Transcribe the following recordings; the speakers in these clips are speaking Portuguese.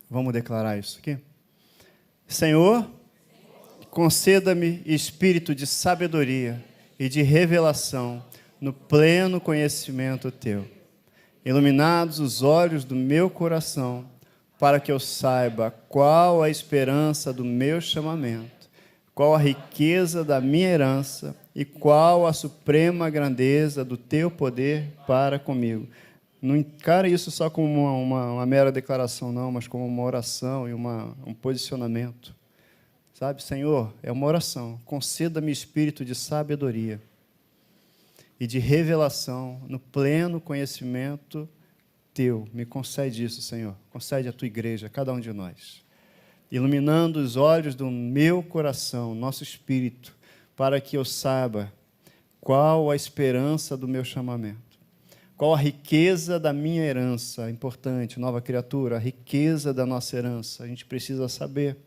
Vamos declarar isso aqui? Senhor, conceda-me espírito de sabedoria e de revelação no pleno conhecimento Teu. Iluminados os olhos do meu coração, para que eu saiba qual a esperança do meu chamamento, qual a riqueza da minha herança e qual a suprema grandeza do Teu poder para comigo. Não encara isso só como uma mera declaração, não, mas como uma oração e um posicionamento. Sabe, Senhor, é uma oração. Conceda-me espírito de sabedoria e de revelação no pleno conhecimento Teu. Me concede isso, Senhor. Concede a Tua igreja, a cada um de nós. Iluminando os olhos do meu coração, nosso espírito, para que eu saiba qual a esperança do meu chamamento. Qual a riqueza da minha herança? Importante, nova criatura, a riqueza da nossa herança. A gente precisa saber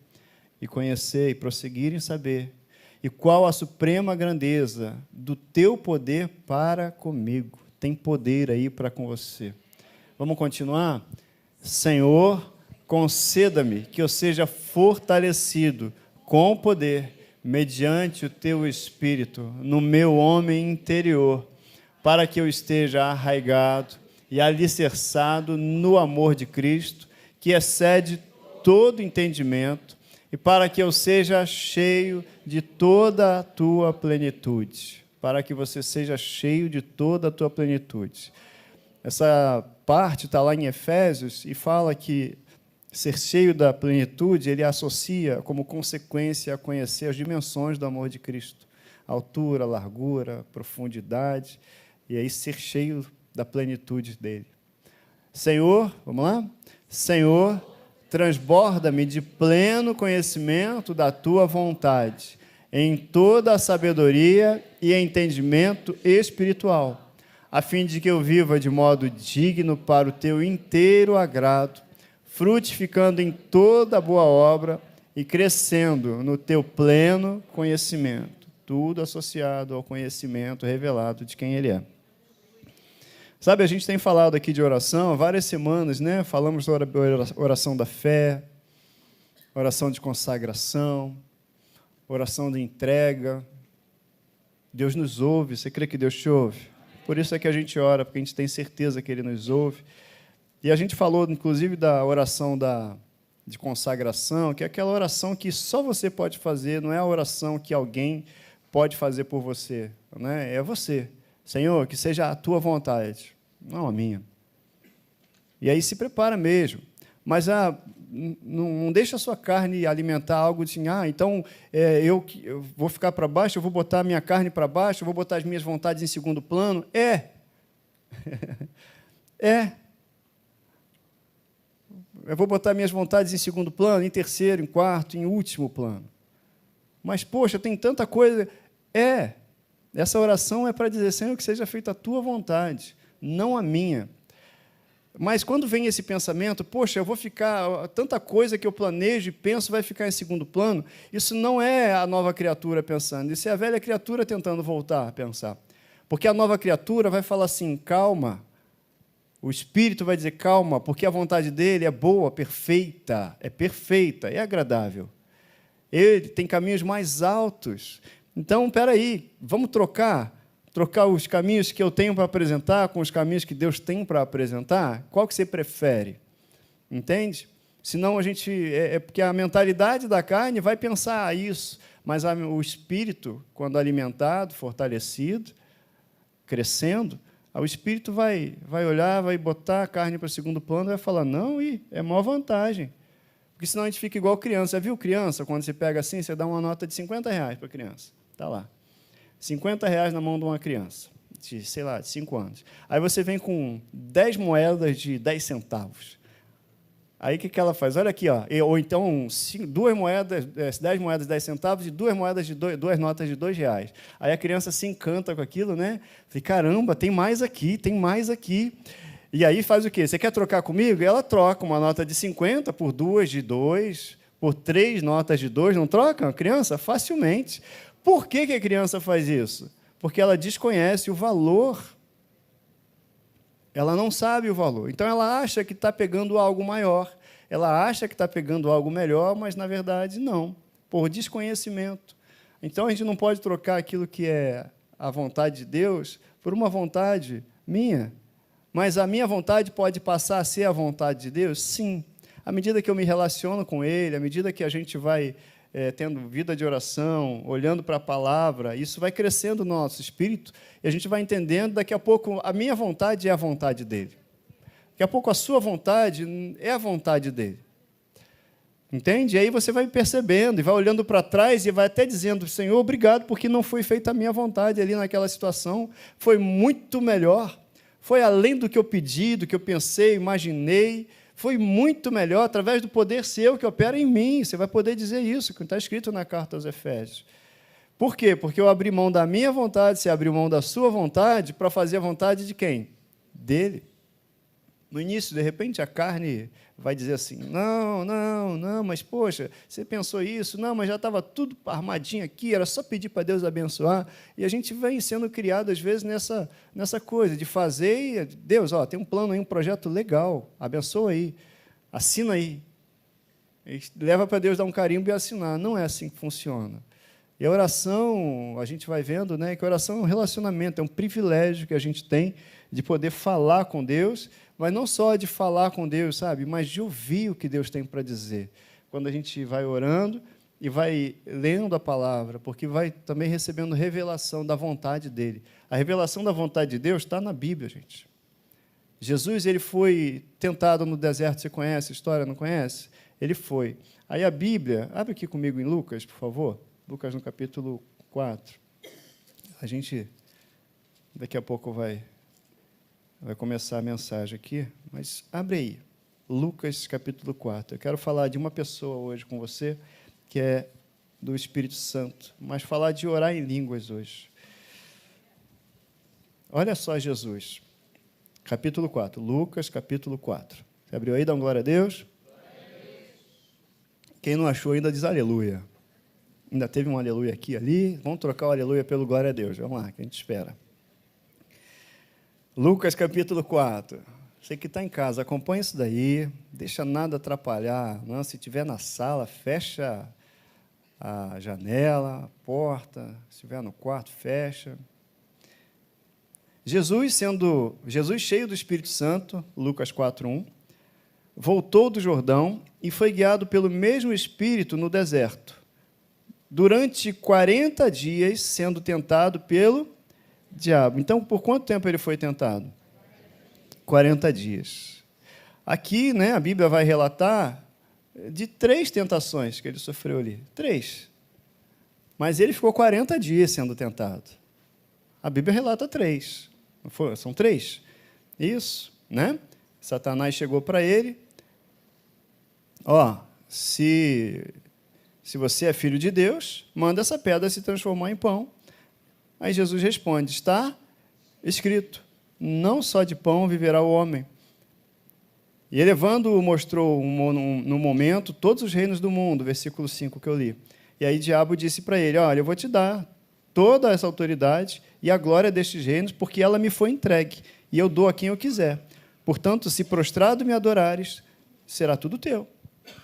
e conhecer e prosseguir em saber. E qual a suprema grandeza do Teu poder para comigo? Tem poder aí para com você. Vamos continuar? Senhor, conceda-me que eu seja fortalecido com poder, mediante o Teu Espírito, no meu homem interior, para que eu esteja arraigado e alicerçado no amor de Cristo, que excede todo entendimento, e para que eu seja cheio de toda a Tua plenitude. Para que você seja cheio de toda a Tua plenitude. Essa parte está lá em Efésios e fala que ser cheio da plenitude, ele associa como consequência a conhecer as dimensões do amor de Cristo. Altura, largura, profundidade, e aí ser cheio da plenitude dele. Senhor, vamos lá? Senhor, transborda-me de pleno conhecimento da Tua vontade, em toda a sabedoria e entendimento espiritual, a fim de que eu viva de modo digno para o Teu inteiro agrado, frutificando em toda boa obra e crescendo no Teu pleno conhecimento, tudo associado ao conhecimento revelado de quem Ele é. Sabe, a gente tem falado aqui de oração há várias semanas, né? Falamos sobre a oração da fé, oração de consagração, oração de entrega. Deus nos ouve. Você crê que Deus te ouve? Por isso é que a gente ora, porque a gente tem certeza que Ele nos ouve. E a gente falou, inclusive, da oração de consagração, que é aquela oração que só você pode fazer, não é a oração que alguém pode fazer por você, né? É você. Senhor, que seja a Tua vontade, não a minha. E aí se prepara mesmo. Mas não deixa a sua carne alimentar algo de então eu vou ficar para baixo, eu vou botar a minha carne para baixo, eu vou botar as minhas vontades em segundo plano. Eu vou botar minhas vontades em segundo plano, em terceiro, em quarto, em último plano. Mas, poxa, tem tanta coisa. Essa oração é para dizer, Senhor, que seja feita a Tua vontade, não a minha. Mas quando vem esse pensamento, poxa, eu vou ficar, tanta coisa que eu planejo e penso vai ficar em segundo plano, isso não é a nova criatura pensando, isso é a velha criatura tentando voltar a pensar. Porque a nova criatura vai falar assim, calma, o Espírito vai dizer calma, porque a vontade dele é boa, é perfeita, é agradável. Ele tem caminhos mais altos. Então, espera aí, vamos trocar os caminhos que eu tenho para apresentar com os caminhos que Deus tem para apresentar? Qual que você prefere? Entende? Senão a gente... porque a mentalidade da carne vai pensar isso, mas o Espírito, quando alimentado, fortalecido, crescendo, o Espírito vai olhar, vai botar a carne para o segundo plano e vai falar, não, é maior vantagem. Porque senão a gente fica igual criança. Já viu criança? Quando você pega assim, você dá uma nota de R$50 para a criança. Está lá. R$50 na mão de uma criança, de 5 anos. Aí você vem com 10 moedas de 10 centavos. Aí o que ela faz? Olha aqui, ó. Ou então 10 moedas de 10 centavos e duas notas de R$2. Aí a criança se encanta com aquilo, né? Fala, caramba, tem mais aqui. E aí faz o quê? Você quer trocar comigo? E ela troca uma nota de 50 por 2 de 2, por 3 notas de 2. Não troca a criança? Facilmente. Por que a criança faz isso? Porque ela desconhece o valor. Ela não sabe o valor. Então, ela acha que está pegando algo maior. ela acha que está pegando algo melhor, mas, na verdade, não, por desconhecimento. Então, a gente não pode trocar aquilo que é a vontade de Deus por uma vontade minha. Mas a minha vontade pode passar a ser a vontade de Deus? Sim. À medida que eu me relaciono com Ele, à medida que a gente vai tendo vida de oração, olhando para a palavra, isso vai crescendo no nosso espírito e a gente vai entendendo, daqui a pouco, a minha vontade é a vontade dEle. Daqui a pouco, a sua vontade é a vontade dEle. Entende? E aí você vai percebendo e vai olhando para trás e vai até dizendo, Senhor, obrigado, porque não foi feita a minha vontade ali naquela situação, foi muito melhor, foi além do que eu pedi, do que eu pensei, imaginei, foi muito melhor, através do poder seu que opera em mim. Você vai poder dizer isso, que está escrito na carta aos Efésios. Por quê? Porque eu abri mão da minha vontade, você abriu mão da sua vontade, para fazer a vontade de quem? Dele. No início, de repente, a carne vai dizer assim, não, mas, poxa, você pensou isso? Não, mas já estava tudo armadinho aqui, era só pedir para Deus abençoar. E a gente vem sendo criado, às vezes, nessa coisa de fazer, Deus, tem um plano aí, um projeto legal, abençoa aí, assina aí. E leva para Deus dar um carimbo e assinar. Não é assim que funciona. E a oração, a gente vai vendo, né, que a oração é um relacionamento, é um privilégio que a gente tem de poder falar com Deus, mas não só de falar com Deus, sabe, mas de ouvir o que Deus tem para dizer. Quando a gente vai orando e vai lendo a palavra, porque vai também recebendo revelação da vontade dEle. A revelação da vontade de Deus está na Bíblia, gente. Jesus, ele foi tentado no deserto, você conhece a história, não conhece? Ele foi. Aí a Bíblia, abre aqui comigo em Lucas, por favor. Lucas, no capítulo 4. A gente, daqui a pouco, vai começar a mensagem aqui, mas abre aí. Lucas, capítulo 4. Eu quero falar de uma pessoa hoje com você, que é do Espírito Santo, mas falar de orar em línguas hoje. Olha só Jesus. Capítulo 4. Lucas, capítulo 4. Você abriu aí? Dá uma glória a Deus. Quem não achou ainda diz aleluia. Ainda teve um aleluia aqui, ali. Vamos trocar o aleluia pelo glória a Deus. Vamos lá, que a gente espera. Lucas, capítulo 4. Você que está em casa, acompanha isso daí. Deixa nada atrapalhar. Não, se estiver na sala, fecha a janela, a porta. Se estiver no quarto, fecha. Jesus cheio do Espírito Santo, Lucas 4:1, voltou do Jordão e foi guiado pelo mesmo Espírito no deserto, durante 40 dias, sendo tentado pelo diabo. Então, por quanto tempo ele foi tentado? 40 dias. Aqui, né, a Bíblia vai relatar de 3 tentações que ele sofreu ali. 3. Mas ele ficou 40 dias sendo tentado. A Bíblia relata 3. Não foi? São 3. Isso, né? Satanás chegou para ele. Se você é filho de Deus, manda essa pedra se transformar em pão. Aí Jesus responde, está escrito, não só de pão viverá o homem. E elevando-o, mostrou no momento todos os reinos do mundo, versículo 5 que eu li. E aí o diabo disse para ele, olha, eu vou te dar toda essa autoridade e a glória destes reinos, porque ela me foi entregue, e eu dou a quem eu quiser. Portanto, se prostrado me adorares, será tudo teu.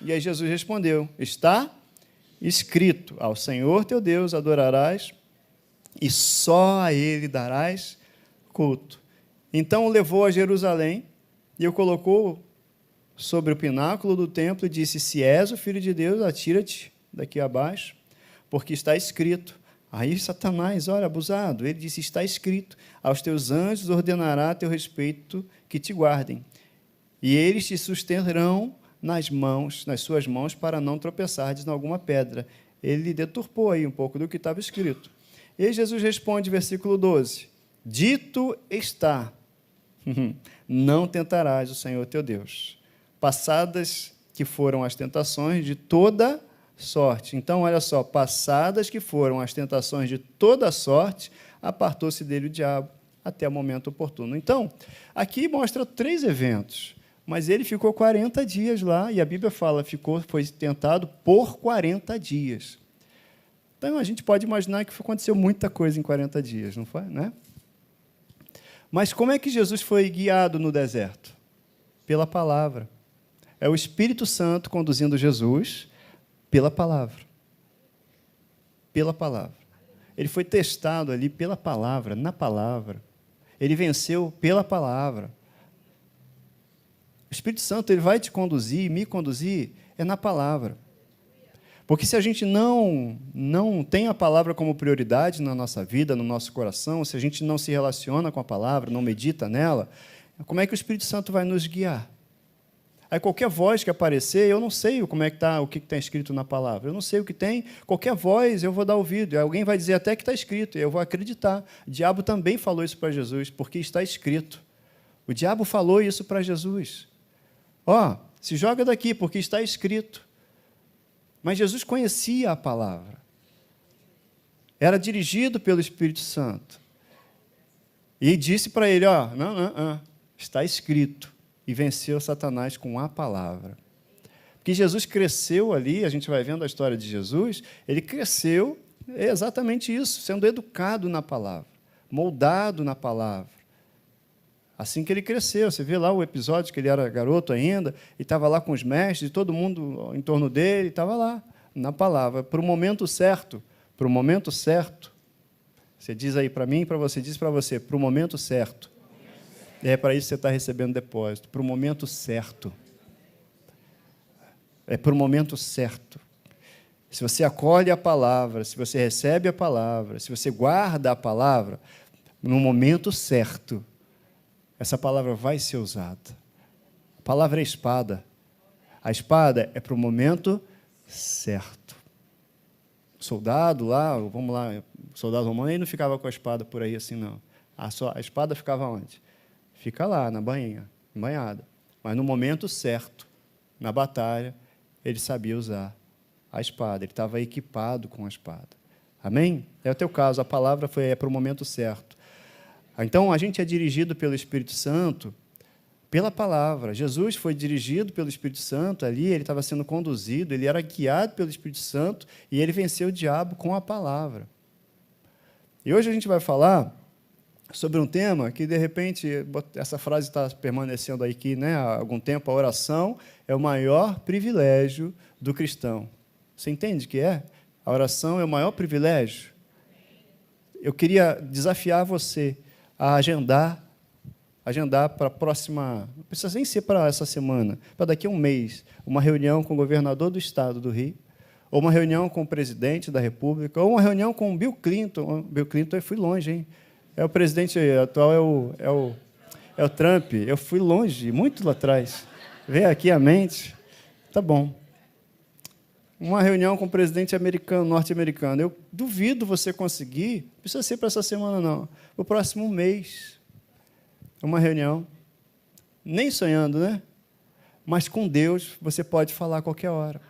E aí Jesus respondeu, está escrito, ao Senhor teu Deus adorarás, e só a Ele darás culto. Então o levou a Jerusalém e o colocou sobre o pináculo do templo e disse, se és o Filho de Deus, atira-te daqui abaixo, porque está escrito. Aí Satanás, olha, abusado, ele disse, está escrito, aos teus anjos ordenará a teu respeito que te guardem, e eles te sustentarão nas suas mãos, para não tropeçardes em alguma pedra. Ele deturpou aí um pouco do que estava escrito. E Jesus responde, versículo 12, dito está, não tentarás o Senhor teu Deus. Passadas que foram as tentações de toda sorte. Então, olha só, passadas que foram as tentações de toda sorte, apartou-se dele o diabo até o momento oportuno. Então, aqui mostra 3 eventos, mas ele ficou 40 dias lá, e a Bíblia fala, foi tentado por 40 dias. Então, a gente pode imaginar que aconteceu muita coisa em 40 dias, não foi? Né? Mas como é que Jesus foi guiado no deserto? Pela palavra. É o Espírito Santo conduzindo Jesus pela palavra. Pela palavra. Ele foi testado ali pela palavra, na palavra. Ele venceu pela palavra. O Espírito Santo ele vai te conduzir, me conduzir, é na palavra. Porque se a gente não tem a palavra como prioridade na nossa vida, no nosso coração, se a gente não se relaciona com a palavra, não medita nela, como é que o Espírito Santo vai nos guiar? Aí qualquer voz que aparecer, eu não sei como é que está, o que está escrito na palavra. Eu não sei o que tem. Qualquer voz eu vou dar ouvido. Alguém vai dizer até que está escrito, e eu vou acreditar. O diabo também falou isso para Jesus, porque está escrito. O diabo falou isso para Jesus. Se joga daqui, porque está escrito. Mas Jesus conhecia a palavra. Era dirigido pelo Espírito Santo. E disse para ele, não, está escrito. E venceu Satanás com a palavra. Porque Jesus cresceu ali, a gente vai vendo a história de Jesus, ele cresceu, é exatamente isso, sendo educado na palavra, moldado na palavra. Assim que ele cresceu, você vê lá o episódio que ele era garoto ainda, e estava lá com os mestres, e todo mundo em torno dele, estava lá, na palavra, para o momento certo, para o momento certo. Você diz aí para mim, para você, diz para você, para o momento certo. É para isso que você está recebendo depósito, para o momento certo. É para o momento certo. Se você acolhe a palavra, se você recebe a palavra, se você guarda a palavra, no momento certo, essa palavra vai ser usada. A palavra é espada. A espada é para o momento certo. O soldado lá, vamos lá, o soldado romano, ele não ficava com a espada por aí assim, não. A espada ficava onde? Fica lá, na banhada. Mas no momento certo, na batalha, ele sabia usar a espada. Ele estava equipado com a espada. Amém? É o teu caso, a palavra é para o momento certo. Então, a gente é dirigido pelo Espírito Santo, pela palavra. Jesus foi dirigido pelo Espírito Santo ali, ele estava sendo conduzido, ele era guiado pelo Espírito Santo e ele venceu o diabo com a palavra. E hoje a gente vai falar sobre um tema que, de repente, essa frase está permanecendo aqui, né, há algum tempo, a oração é o maior privilégio do cristão. Você entende o que é? A oração é o maior privilégio. Eu queria desafiar você a agendar para a próxima, não precisa nem ser para essa semana, para daqui a um mês, uma reunião com o governador do estado do Rio, ou uma reunião com o presidente da República, ou uma reunião com o Bill Clinton. Bill Clinton, eu fui longe, hein? O presidente atual é o Trump. Eu fui longe, muito lá atrás. Veio aqui a mente. Tá bom. Uma reunião com o presidente norte-americano. Eu duvido você conseguir, não precisa ser para essa semana, não. O próximo mês. Uma reunião. Nem sonhando, né? Mas com Deus você pode falar a qualquer hora.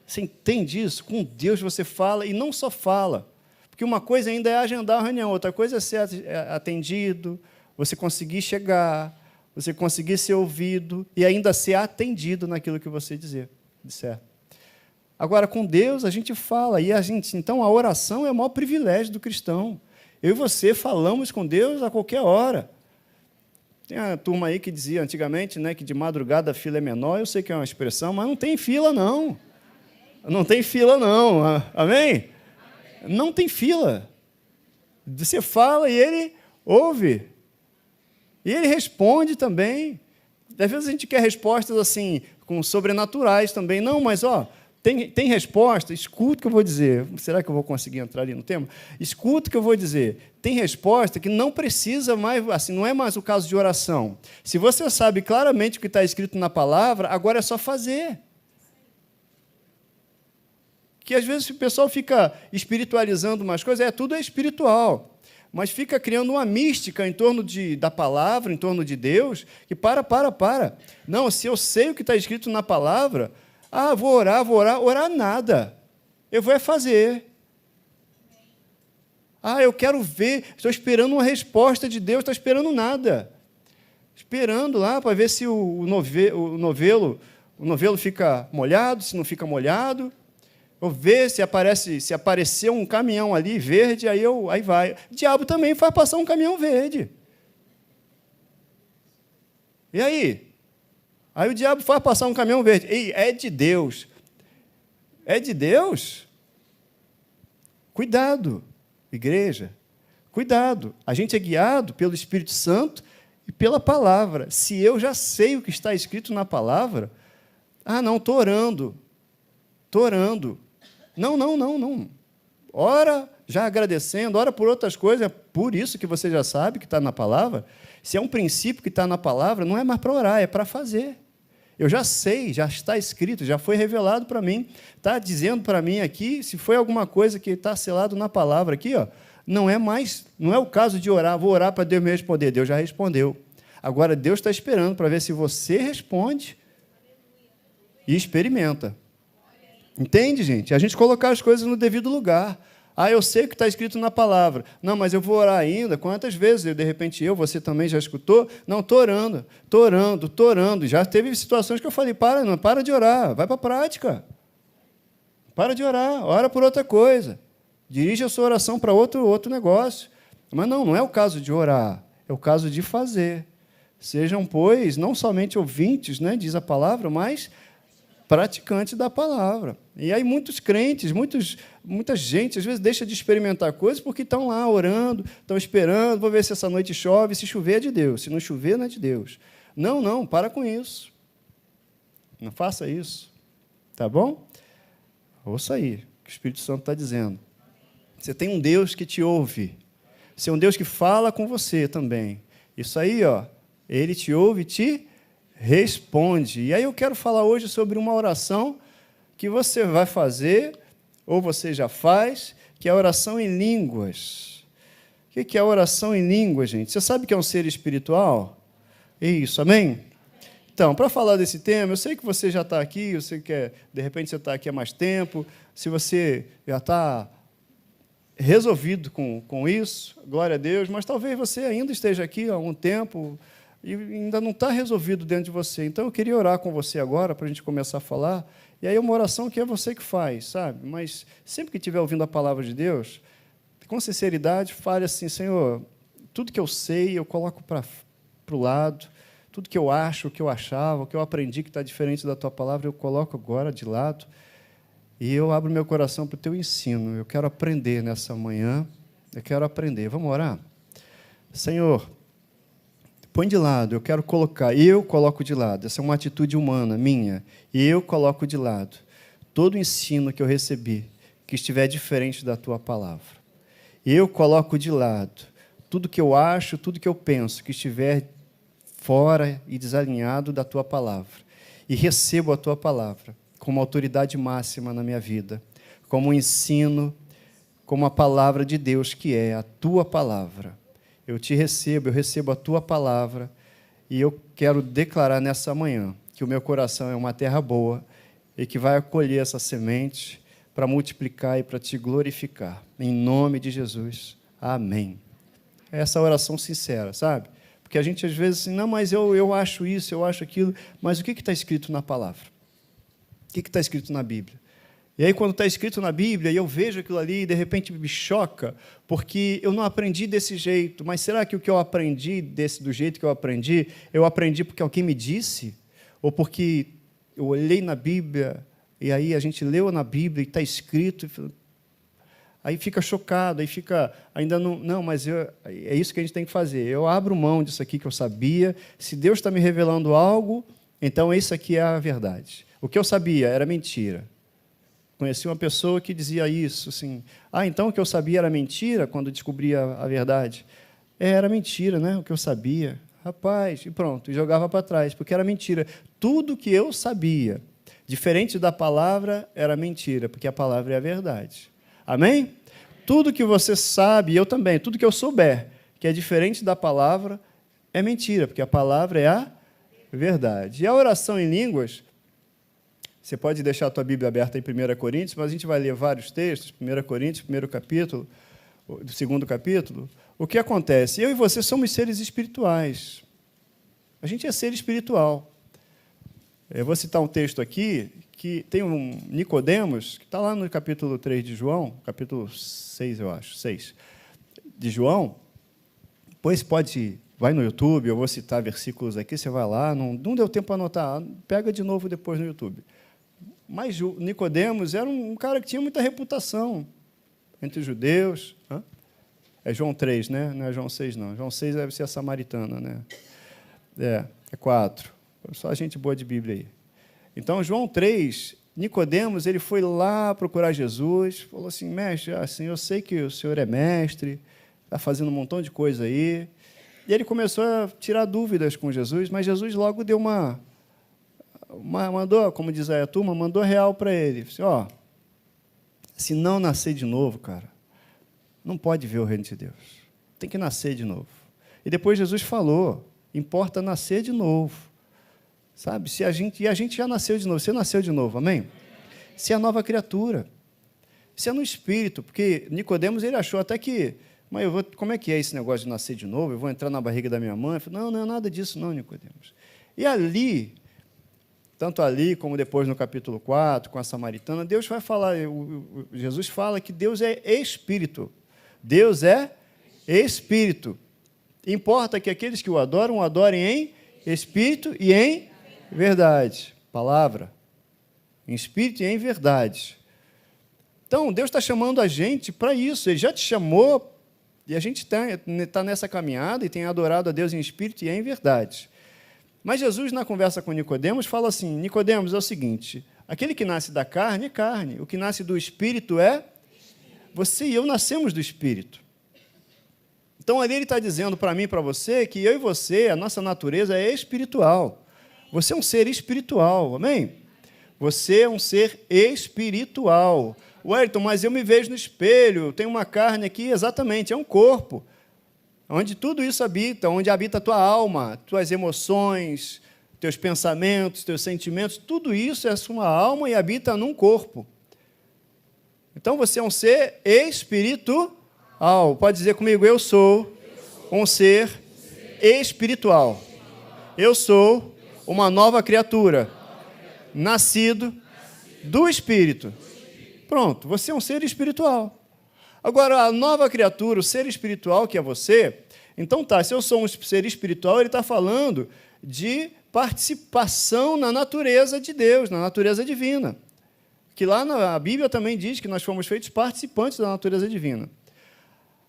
Você entende isso? Com Deus você fala, e não só fala. Porque uma coisa ainda é agendar a reunião, outra coisa é ser atendido, você conseguir chegar, você conseguir ser ouvido e ainda ser atendido naquilo que você disser. Agora, com Deus, a gente fala, então a oração é o maior privilégio do cristão. Eu e você falamos com Deus a qualquer hora. Tem a turma aí que dizia antigamente, né, que de madrugada a fila é menor, eu sei que é uma expressão, mas não tem fila, não. Não tem fila, não. Amém? Não tem fila. Você fala e ele ouve. E ele responde também. Às vezes a gente quer respostas assim, com sobrenaturais também. Não, mas tem resposta, escuta o que eu vou dizer. Será que eu vou conseguir entrar ali no tema? Escuta o que eu vou dizer. Tem resposta que não precisa mais, assim, não é mais o caso de oração. Se você sabe claramente o que está escrito na palavra, agora é só fazer. Que às vezes o pessoal fica espiritualizando umas coisas, tudo é espiritual, mas fica criando uma mística em torno da palavra, em torno de Deus, que para. Não, se eu sei o que está escrito na palavra, vou orar nada. Eu vou fazer. Eu quero ver, estou esperando uma resposta de Deus, estou esperando nada. Esperando lá para ver se o novelo fica molhado, se não fica molhado. Vou ver se aparecer um caminhão ali verde, aí vai. O diabo também faz passar um caminhão verde. E aí? Aí o diabo faz passar um caminhão verde. Ei, é de Deus. É de Deus? Cuidado, igreja. Cuidado. A gente é guiado pelo Espírito Santo e pela palavra. Se eu já sei o que está escrito na palavra, não, estou orando. Estou orando. Não. Ora, já agradecendo, ora por outras coisas, é por isso que você já sabe que está na palavra. Se é um princípio que está na palavra, não é mais para orar, é para fazer. Eu já sei, já está escrito, já foi revelado para mim. Está dizendo para mim aqui, se foi alguma coisa que está selado na palavra aqui, ó, não é o caso de orar, vou orar para Deus me responder. Deus já respondeu. Agora, Deus está esperando para ver se você responde e experimenta. Entende, gente? A gente colocar as coisas no devido lugar. Eu sei o que está escrito na palavra. Não, mas eu vou orar ainda. Quantas vezes, de repente, você também já escutou? Não, estou orando. Já teve situações que eu falei, para de orar, vai para a prática. Para de orar, ora por outra coisa. Dirige a sua oração para outro negócio. Mas não é o caso de orar, é o caso de fazer. Sejam, pois, não somente ouvintes, né, diz a palavra, mas praticantes da palavra. E aí muitos crentes, muita gente, às vezes, deixa de experimentar coisas porque estão lá orando, estão esperando, vou ver se essa noite chove, se chover é de Deus, se não chover não é de Deus. Não, para com isso. Não faça isso. Tá bom? Ouça aí o que o Espírito Santo está dizendo. Você tem um Deus que te ouve. Você é um Deus que fala com você também. Isso aí, Ele te ouve e te responde. E aí eu quero falar hoje sobre uma oração que você vai fazer, ou você já faz, que é a oração em línguas. O que é a oração em línguas, gente? Você sabe que é um ser espiritual? Isso, amém? Então, para falar desse tema, eu sei que você já está aqui, eu sei que, de repente, você está aqui há mais tempo, se você já está resolvido com isso, glória a Deus, mas talvez você ainda esteja aqui há algum tempo e ainda não está resolvido dentro de você. Então, eu queria orar com você agora, para a gente começar a falar. E aí, uma oração que é você que faz, sabe? Mas, sempre que estiver ouvindo a palavra de Deus, com sinceridade, fale assim, Senhor, tudo que eu sei, eu coloco para o lado, tudo que eu acho, o que eu achava, o que eu aprendi que está diferente da Tua palavra, eu coloco agora de lado, e eu abro meu coração para o Teu ensino. Eu quero aprender nessa manhã, eu quero aprender. Vamos orar? Senhor, põe de lado, eu coloco de lado, essa é uma atitude humana, minha, eu coloco de lado todo o ensino que eu recebi, que estiver diferente da Tua palavra. Eu coloco de lado tudo que eu acho, tudo que eu penso, que estiver fora e desalinhado da Tua palavra, e recebo a Tua palavra como autoridade máxima na minha vida, como um ensino, como a palavra de Deus, que é a Tua palavra. Eu recebo a Tua palavra, e eu quero declarar nessa manhã que o meu coração é uma terra boa e que vai acolher essa semente para multiplicar e para Te glorificar. Em nome de Jesus. Amém. É essa oração sincera, sabe? Porque a gente, às vezes, assim, não, mas eu acho isso, eu acho aquilo, mas o que está escrito na palavra? O que está escrito na Bíblia? E aí, quando está escrito na Bíblia, e eu vejo aquilo ali, e de repente me choca, porque eu não aprendi desse jeito. Mas será que o que eu aprendi do jeito que eu aprendi porque alguém me disse? Ou porque eu olhei na Bíblia, e aí a gente leu na Bíblia, e está escrito, aí fica chocado, aí fica, ainda não, mas é isso que a gente tem que fazer. Eu abro mão disso aqui que eu sabia. Se Deus está me revelando algo, então isso aqui é a verdade. O que eu sabia era mentira. Conheci uma pessoa que dizia isso, assim, então o que eu sabia era mentira quando descobria a verdade? Era mentira, né? O que eu sabia. Rapaz, e pronto, e jogava para trás, porque era mentira. Tudo que eu sabia, diferente da palavra, era mentira, porque a palavra é a verdade. Amém? Tudo que você sabe, eu também, tudo que eu souber, que é diferente da palavra, é mentira, porque a palavra é a verdade. E a oração em línguas, você pode deixar a tua Bíblia aberta em 1 Coríntios, mas a gente vai ler vários textos, 1 Coríntios, primeiro capítulo, do segundo capítulo. O que acontece? Eu e você somos seres espirituais. A gente é ser espiritual. Eu vou citar um texto aqui, que tem um Nicodemos, que está lá no capítulo 3 de João, capítulo 6, eu acho, 6, de João. Depois pode vai no YouTube, eu vou citar versículos aqui, você vai lá, não deu tempo para anotar, pega de novo depois no YouTube. Mas Nicodemos era um cara que tinha muita reputação entre os judeus. É João 3, né? Não é João 6, não. João 6 deve ser a samaritana, né? É 4. Só gente boa de Bíblia aí. Então, João 3, Nicodemos, ele foi lá procurar Jesus, falou assim, mestre, assim, eu sei que o senhor é mestre, está fazendo um montão de coisa aí. E ele começou a tirar dúvidas com Jesus, mas Jesus logo deu mandou, como diz aí a turma, mandou real para ele. Assim, se não nascer de novo, cara, não pode ver o reino de Deus. Tem que nascer de novo. E depois Jesus falou, importa nascer de novo. Sabe? A gente já nasceu de novo. Você nasceu de novo, amém? Você é a nova criatura. Você é no Espírito, porque Nicodemos, ele achou até que, mas como é que é esse negócio de nascer de novo? Eu vou entrar na barriga da minha mãe? Eu falei, não é nada disso não, Nicodemos. E ali, tanto ali como depois no capítulo 4, com a samaritana, Deus vai falar, Jesus fala que Deus é Espírito. Deus é Espírito. Importa que aqueles que o adorem em Espírito e em verdade. Palavra. Em Espírito e em verdade. Então, Deus está chamando a gente para isso. Ele já te chamou e a gente está nessa caminhada e tem adorado a Deus em Espírito e em verdade. Mas Jesus, na conversa com Nicodemos, fala assim, Nicodemos, é o seguinte, aquele que nasce da carne é carne, o que nasce do Espírito é... Você e eu nascemos do Espírito. Então, ali ele está dizendo para mim e para você que eu e você, a nossa natureza é espiritual. Você é um ser espiritual, amém? Você é um ser espiritual. Wellington, mas eu me vejo no espelho, tenho uma carne aqui, exatamente, é um corpo. Onde tudo isso habita, onde habita a tua alma, tuas emoções, teus pensamentos, teus sentimentos, tudo isso é a sua alma e habita num corpo. Então, você é um ser espiritual. Pode dizer comigo, eu sou um ser espiritual. Eu sou uma nova criatura, nascido do Espírito. Pronto, você é um ser espiritual. Agora, a nova criatura, o ser espiritual que é você, então se eu sou um ser espiritual, ele está falando de participação na natureza de Deus, na natureza divina. Que lá na Bíblia também diz que nós fomos feitos participantes da natureza divina.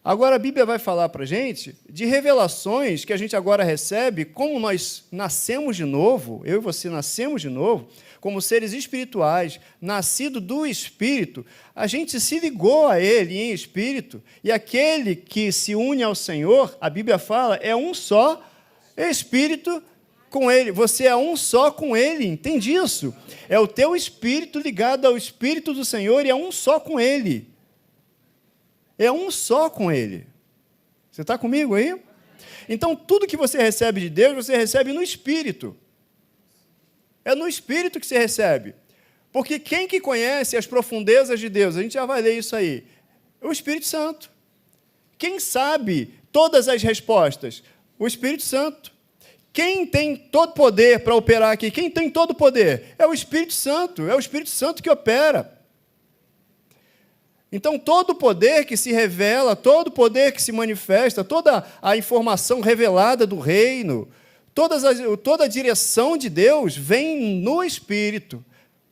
Agora, a Bíblia vai falar para a gente de revelações que a gente agora recebe, como nós nascemos de novo, eu e você nascemos de novo, como seres espirituais, nascido do Espírito, a gente se ligou a Ele em Espírito, e aquele que se une ao Senhor, a Bíblia fala, é um só Espírito com Ele. Você é um só com Ele, entende isso? É o teu Espírito ligado ao Espírito do Senhor e é um só com Ele. É um só com Ele. Você está comigo aí? Então, tudo que você recebe de Deus, você recebe no Espírito. É no Espírito que você recebe. Porque quem que conhece as profundezas de Deus? A gente já vai ler isso aí. O Espírito Santo. Quem sabe todas as respostas? O Espírito Santo. Quem tem todo poder para operar aqui? Quem tem todo poder? É o Espírito Santo. É o Espírito Santo que opera. Então, todo poder que se revela, todo poder que se manifesta, toda a informação revelada do reino, toda a direção de Deus vem no Espírito,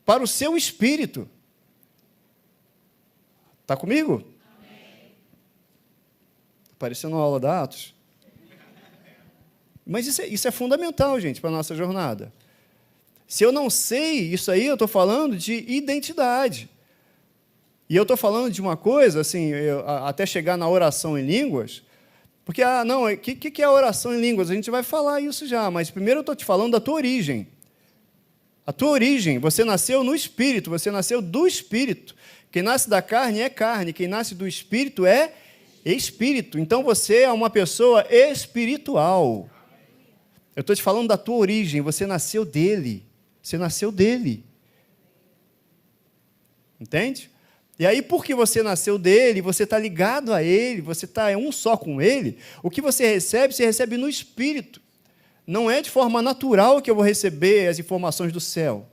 para o seu Espírito. Está comigo? Amém. Parecendo uma aula da Atos. Mas isso é fundamental, gente, para a nossa jornada. Se eu não sei isso aí, eu estou falando de identidade. E eu estou falando de uma coisa, assim, até chegar na oração em línguas, porque, o que é a oração em línguas? A gente vai falar isso já, mas primeiro eu estou te falando da tua origem. A tua origem, você nasceu no Espírito, você nasceu do Espírito. Quem nasce da carne é carne, quem nasce do Espírito é Espírito. Então, você é uma pessoa espiritual. Eu estou te falando da tua origem, você nasceu dele. Você nasceu dele. Entende? E aí, porque você nasceu dele, você está ligado a ele, você está um só com ele, o que você recebe no Espírito. Não é de forma natural que eu vou receber as informações do céu.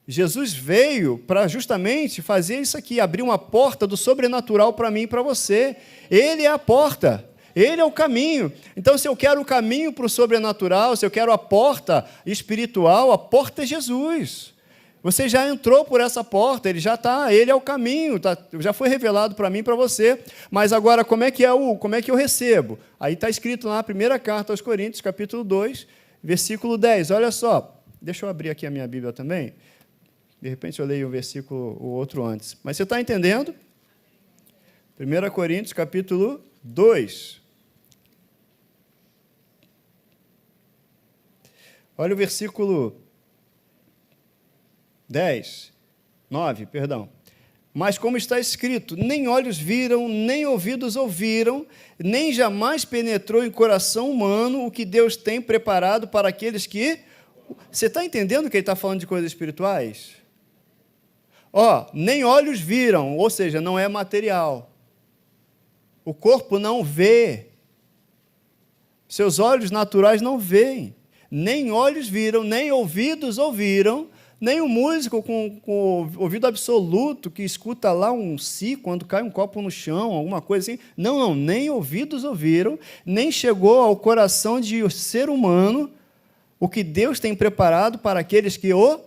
Jesus veio para justamente fazer isso aqui, abrir uma porta do sobrenatural para mim e para você. Ele é a porta. Ele é o caminho. Então, se eu quero o caminho para o sobrenatural, se eu quero a porta espiritual, a porta é Jesus. Você já entrou por essa porta, ele já está, ele é o caminho, já foi revelado para mim e para você. Mas agora, como é que eu recebo? Aí está escrito lá na primeira carta aos Coríntios, capítulo 2, versículo 10. Olha só, deixa eu abrir aqui a minha Bíblia também. De repente eu leio o outro antes. Mas você está entendendo? 1 Coríntios, capítulo 2. Olha o versículo 9, perdão. Mas como está escrito, nem olhos viram, nem ouvidos ouviram, nem jamais penetrou em coração humano o que Deus tem preparado para aqueles que... Você está entendendo que ele está falando de coisas espirituais? Nem olhos viram, ou seja, não é material. O corpo não vê. Seus olhos naturais não veem. Nem olhos viram, nem ouvidos ouviram, nem o músico com ouvido absoluto que escuta lá um si quando cai um copo no chão, alguma coisa assim. Não, nem ouvidos ouviram, nem chegou ao coração de ser humano o que Deus tem preparado para aqueles que o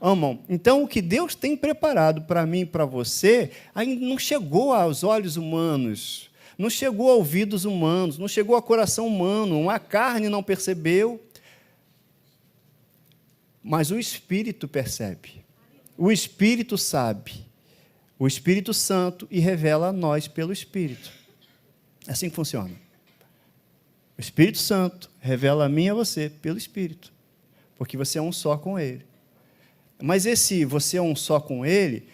amam. Então, o que Deus tem preparado para mim e para você ainda não chegou aos olhos humanos, não chegou a ouvidos humanos, não chegou a coração humano, a carne não percebeu. Mas o Espírito percebe, o Espírito sabe, o Espírito Santo e revela a nós pelo Espírito. É assim que funciona. O Espírito Santo revela a mim e a você pelo Espírito, porque você é um só com Ele. Mas esse você é um só com Ele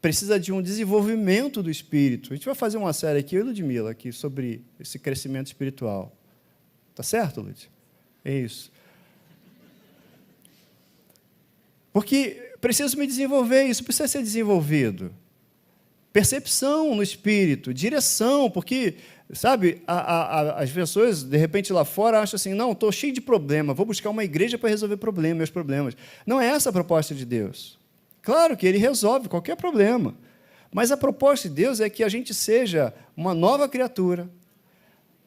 precisa de um desenvolvimento do Espírito. A gente vai fazer uma série aqui, eu e Ludmila, aqui, sobre esse crescimento espiritual. Tá certo, Lud? É isso. Porque preciso me desenvolver, isso precisa ser desenvolvido. Percepção no espírito, direção, porque, sabe, as pessoas, de repente, lá fora, acham assim, não, estou cheio de problema, vou buscar uma igreja para resolver meus problemas. Não é essa a proposta de Deus. Claro que Ele resolve qualquer problema, mas a proposta de Deus é que a gente seja uma nova criatura,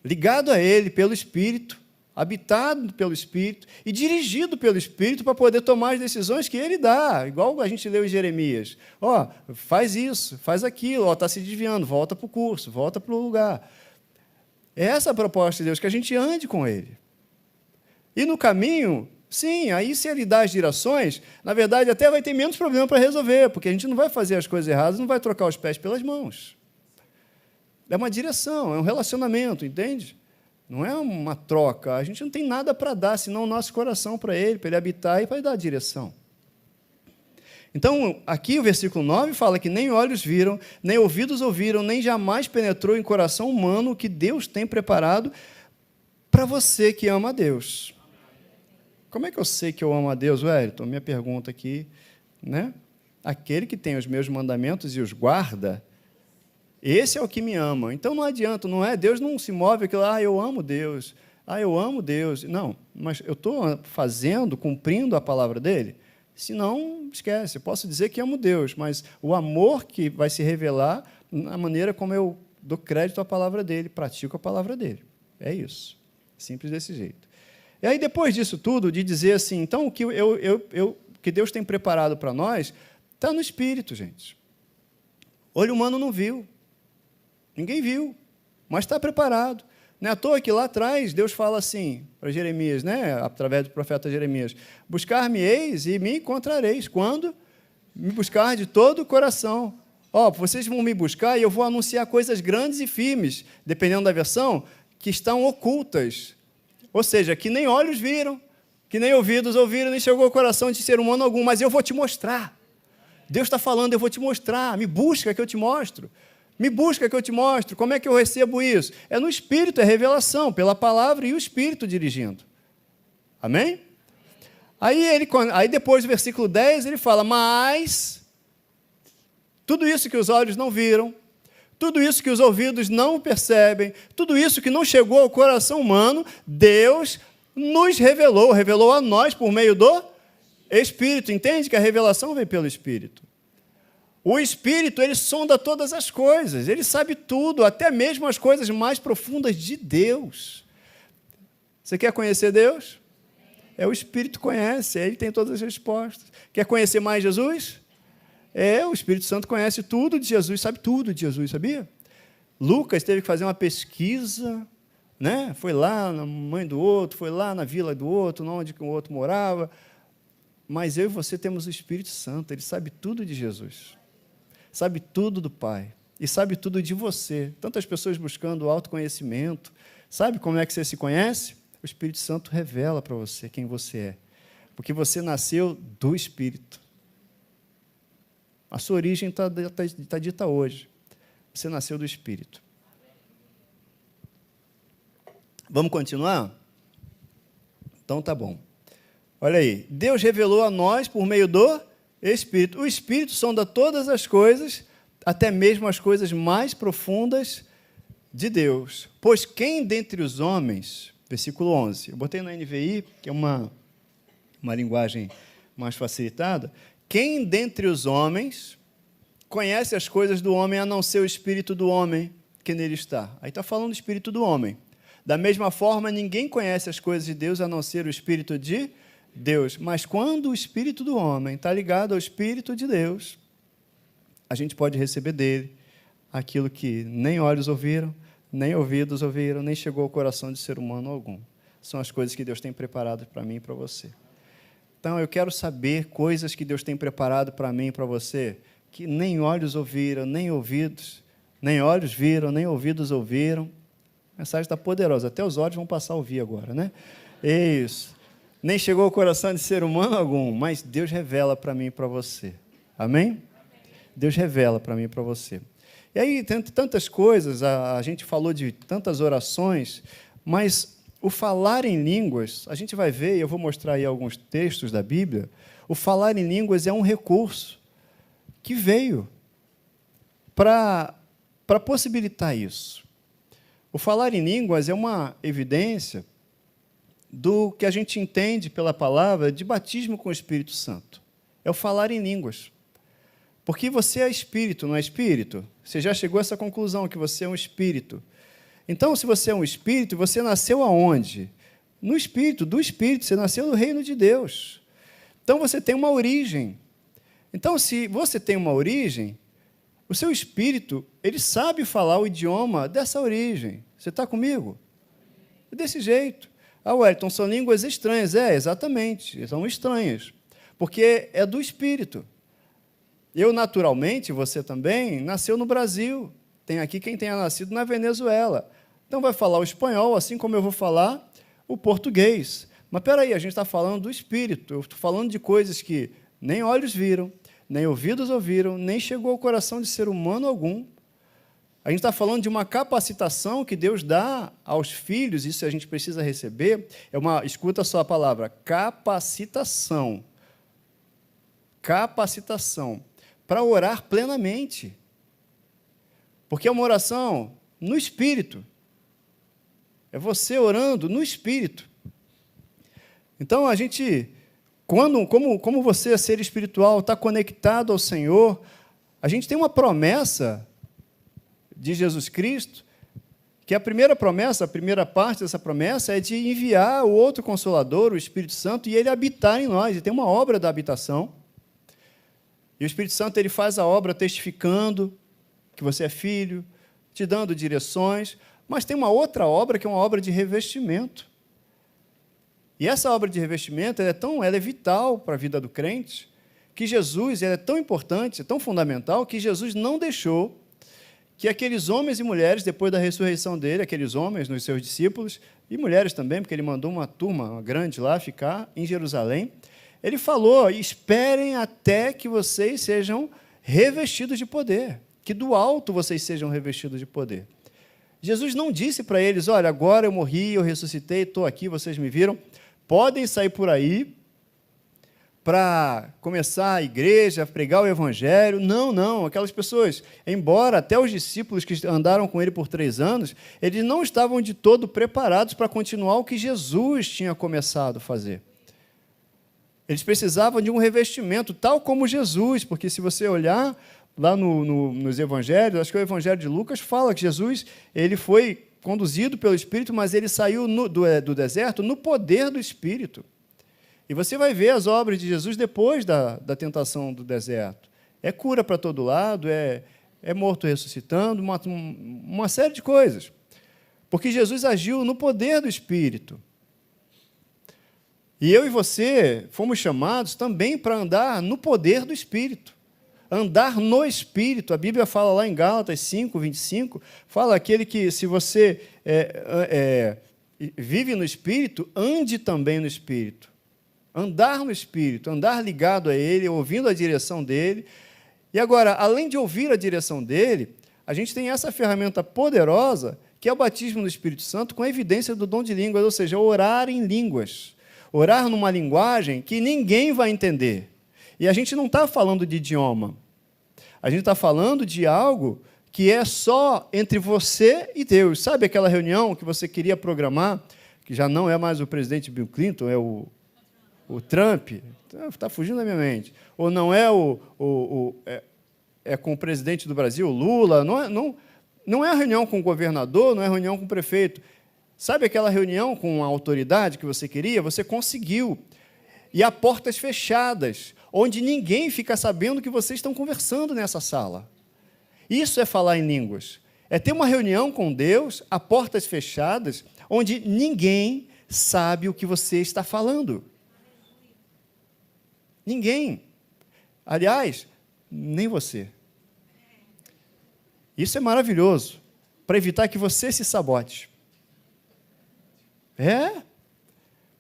ligado a Ele pelo Espírito, habitado pelo Espírito e dirigido pelo Espírito para poder tomar as decisões que Ele dá, igual a gente leu em Jeremias. Faz isso, faz aquilo, está se desviando, volta para o curso, volta para o lugar. É essa a proposta de Deus, que a gente ande com Ele. E no caminho, sim, aí se Ele dá as direções, na verdade até vai ter menos problema para resolver, porque a gente não vai fazer as coisas erradas, não vai trocar os pés pelas mãos. É uma direção, é um relacionamento, entende? Não é uma troca, a gente não tem nada para dar, senão o nosso coração para Ele habitar e para dar a direção. Então, aqui o versículo 9 fala que nem olhos viram, nem ouvidos ouviram, nem jamais penetrou em coração humano o que Deus tem preparado para você que ama a Deus. Como é que eu sei que eu amo a Deus, Wellington? Minha pergunta aqui, né? Aquele que tem os meus mandamentos e os guarda, esse é o que me ama. Então não adianta, não é? Deus não se move aquilo, eu amo Deus, eu amo Deus. Não, mas eu estou fazendo, cumprindo a palavra dele? Se não, esquece. Eu posso dizer que amo Deus, mas o amor que vai se revelar na maneira como eu dou crédito à palavra dele, pratico a palavra dele. É isso. Simples desse jeito. E aí, depois disso tudo, de dizer assim, então, o que Deus tem preparado para nós está no Espírito, gente. Olho humano não viu. Ninguém viu, mas está preparado. Não é à toa que lá atrás Deus fala assim para Jeremias, né, através do profeta Jeremias, buscar-me-eis e me encontrareis, quando me buscar de todo o coração. Vocês vão me buscar e eu vou anunciar coisas grandes e firmes, dependendo da versão, que estão ocultas. Ou seja, que nem olhos viram, que nem ouvidos ouviram, nem chegou ao coração de ser humano algum, mas eu vou te mostrar. Deus está falando, eu vou te mostrar, me busca que eu te mostro. Me busca que eu te mostro. Como é que eu recebo isso? É no Espírito, é revelação, pela palavra e o Espírito dirigindo. Amém? Aí depois do versículo 10, ele fala, mas tudo isso que os olhos não viram, tudo isso que os ouvidos não percebem, tudo isso que não chegou ao coração humano, Deus nos revelou a nós por meio do Espírito. Entende que a revelação vem pelo Espírito. O Espírito, ele sonda todas as coisas, ele sabe tudo, até mesmo as coisas mais profundas de Deus. Você quer conhecer Deus? O Espírito conhece, ele tem todas as respostas. Quer conhecer mais Jesus? O Espírito Santo conhece tudo de Jesus, sabe tudo de Jesus, sabia? Lucas teve que fazer uma pesquisa, né? Foi lá na mãe do outro, foi lá na vila do outro, onde o outro morava. Mas eu e você temos o Espírito Santo, ele sabe tudo de Jesus, sabe tudo do Pai, e sabe tudo de você. Tantas pessoas buscando autoconhecimento. Sabe como é que você se conhece? O Espírito Santo revela para você quem você é, porque você nasceu do Espírito. A sua origem está dita hoje. Você nasceu do Espírito. Vamos continuar? Então tá bom. Olha aí, Deus revelou a nós por meio do Espírito. O Espírito sonda todas as coisas, até mesmo as coisas mais profundas de Deus. Pois quem dentre os homens, versículo 11, eu botei na NVI, que é uma linguagem mais facilitada, quem dentre os homens conhece as coisas do homem a não ser o Espírito do homem que nele está? Aí está falando do Espírito do homem. Da mesma forma, ninguém conhece as coisas de Deus a não ser o Espírito de Deus. Mas quando o Espírito do homem está ligado ao Espírito de Deus, a gente pode receber dele aquilo que nem olhos ouviram, nem ouvidos ouviram, nem chegou ao coração de ser humano algum. São as coisas que Deus tem preparado para mim e para você. Então, eu quero saber coisas que Deus tem preparado para mim e para você, que nem olhos ouviram, nem ouvidos, nem olhos viram, nem ouvidos ouviram. A mensagem está poderosa, até os olhos vão passar a ouvir agora, né? Isso. Nem chegou ao coração de ser humano algum, mas Deus revela para mim e para você. Amém? Deus revela para mim e para você. E aí, tem tantas coisas, a gente falou de tantas orações, mas o falar em línguas, a gente vai ver, e eu vou mostrar aí alguns textos da Bíblia, o falar em línguas é um recurso que veio para possibilitar isso. O falar em línguas é uma evidência do que a gente entende pela palavra de batismo com o Espírito Santo. É o falar em línguas. Porque você é espírito, não é espírito? Você já chegou a essa conclusão, que você é um espírito. Então, se você é um espírito, você nasceu aonde? No Espírito, do Espírito, você nasceu no reino de Deus. Então, você tem uma origem. Então, se você tem uma origem, o seu espírito, ele sabe falar o idioma dessa origem. Você está comigo? É desse jeito. Wellington, são línguas estranhas. Exatamente, são estranhas. Porque é do Espírito. Eu, naturalmente, você também, nasceu no Brasil. Tem aqui quem tenha nascido na Venezuela. Então, vai falar o espanhol, assim como eu vou falar o português. Mas, espera aí, a gente está falando do Espírito. Eu estou falando de coisas que nem olhos viram, nem ouvidos ouviram, nem chegou ao coração de ser humano algum. A gente está falando de uma capacitação que Deus dá aos filhos, isso a gente precisa receber. Escuta só a palavra, capacitação. Capacitação. Para orar plenamente. Porque é uma oração no Espírito. É você orando no Espírito. Então, a gente, como você, é ser espiritual, está conectado ao Senhor, a gente tem uma promessa de Jesus Cristo, que a primeira promessa, a primeira parte dessa promessa é de enviar o outro Consolador, o Espírito Santo, e ele habitar em nós. E tem uma obra da habitação. E o Espírito Santo ele faz a obra testificando que você é filho, te dando direções, mas tem uma outra obra que é uma obra de revestimento. E essa obra de revestimento ela é vital para a vida do crente, que Jesus é tão importante, é tão fundamental, que Jesus não deixou que aqueles homens e mulheres, depois da ressurreição dele, aqueles homens, nos seus discípulos, e mulheres também, porque ele mandou uma turma grande lá ficar em Jerusalém, ele falou, esperem até que vocês sejam revestidos de poder, que do alto vocês sejam revestidos de poder. Jesus não disse para eles, olha, agora eu morri, eu ressuscitei, estou aqui, vocês me viram, podem sair por aí para começar a igreja, pregar o evangelho. Não, aquelas pessoas, embora até os discípulos que andaram com ele por 3 anos, eles não estavam de todo preparados para continuar o que Jesus tinha começado a fazer. Eles precisavam de um revestimento, tal como Jesus, porque se você olhar, lá nos evangelhos, acho que o evangelho de Lucas fala que Jesus ele foi conduzido pelo Espírito, mas ele saiu do deserto no poder do Espírito. E você vai ver as obras de Jesus depois da tentação do deserto. É cura para todo lado, é morto ressuscitando, uma série de coisas. Porque Jesus agiu no poder do Espírito. E eu e você fomos chamados também para andar no poder do Espírito. Andar no Espírito. A Bíblia fala lá em Gálatas 5, 25, fala aquele que, se você vive no Espírito, ande também no Espírito. Andar no Espírito, andar ligado a Ele, ouvindo a direção dEle. E agora, além de ouvir a direção dEle, a gente tem essa ferramenta poderosa, que é o batismo no Espírito Santo, com a evidência do dom de línguas, ou seja, orar em línguas. Orar numa linguagem que ninguém vai entender. E a gente não está falando de idioma. A gente está falando de algo que é só entre você e Deus. Sabe aquela reunião que você queria programar, que já não é mais o presidente Bill Clinton, é o Trump? Está fugindo da minha mente. Ou não é com o presidente do Brasil, Lula? Não é a reunião com o governador, não é a reunião com o prefeito. Sabe aquela reunião com a autoridade que você queria? Você conseguiu. E a portas fechadas, onde ninguém fica sabendo que vocês estão conversando nessa sala. Isso é falar em línguas. É ter uma reunião com Deus, a portas fechadas, onde ninguém sabe o que você está falando. Ninguém. Aliás, nem você. Isso é maravilhoso, para evitar que você se sabote.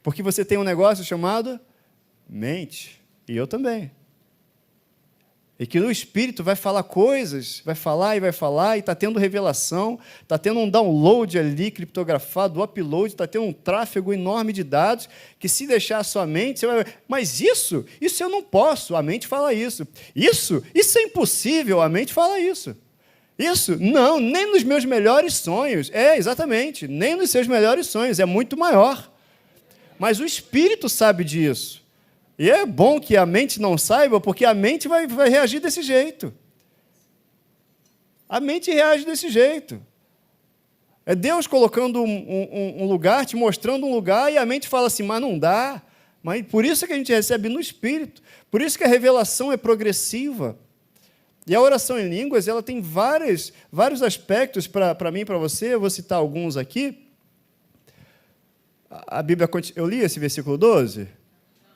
Porque você tem um negócio chamado mente, e eu também. E que no Espírito vai falar coisas, vai falar, e está tendo revelação, está tendo um download ali, criptografado, upload, está tendo um tráfego enorme de dados, que se deixar a sua mente, você vai ver, mas isso eu não posso, a mente fala isso. Isso é impossível, a mente fala isso. Isso? Não, nem nos meus melhores sonhos. Exatamente, nem nos seus melhores sonhos, é muito maior. Mas o Espírito sabe disso. E é bom que a mente não saiba, porque a mente vai reagir desse jeito. A mente reage desse jeito. É Deus colocando um lugar, te mostrando um lugar, e a mente fala assim, mas não dá. Mas por isso que a gente recebe no Espírito. Por isso que a revelação é progressiva. E a oração em línguas, ela tem vários aspectos para mim e para você. Eu vou citar alguns aqui. A Bíblia, eu li esse versículo 12.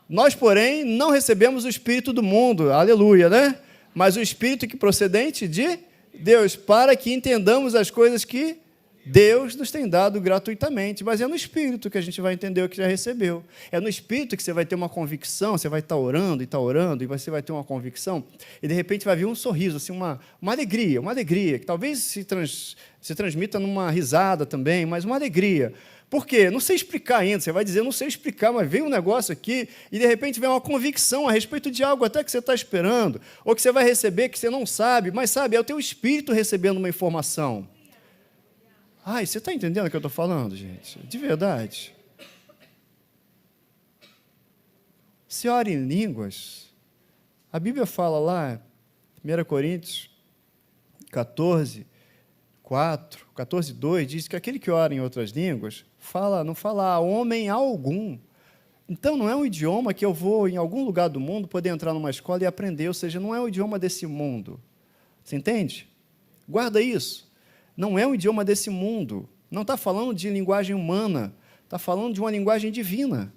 Nós, porém, não recebemos o Espírito do mundo, aleluia, né? Mas o Espírito que procedente de Deus, para que entendamos as coisas que Deus nos tem dado gratuitamente. Mas é no Espírito que a gente vai entender o que já recebeu. É no Espírito que você vai ter uma convicção, você vai estar orando, e você vai ter uma convicção, e de repente vai vir um sorriso, assim, uma alegria, que talvez se transmita numa risada também, mas uma alegria. Por quê? Não sei explicar ainda. Você vai dizer, não sei explicar, mas veio um negócio aqui e, de repente, vem uma convicção a respeito de algo até que você está esperando, ou que você vai receber que você não sabe, mas, sabe, é o teu espírito recebendo uma informação. Você está entendendo o que eu estou falando, gente? De verdade. Se ora em línguas, a Bíblia fala lá, 1 Coríntios 14, 4, 14, 2, diz que aquele que ora em outras línguas, não fala a homem algum. Então, não é um idioma que eu vou, em algum lugar do mundo, poder entrar numa escola e aprender, ou seja, não é o idioma desse mundo. Você entende? Guarda isso. Não é um idioma desse mundo. Não está falando de linguagem humana, está falando de uma linguagem divina.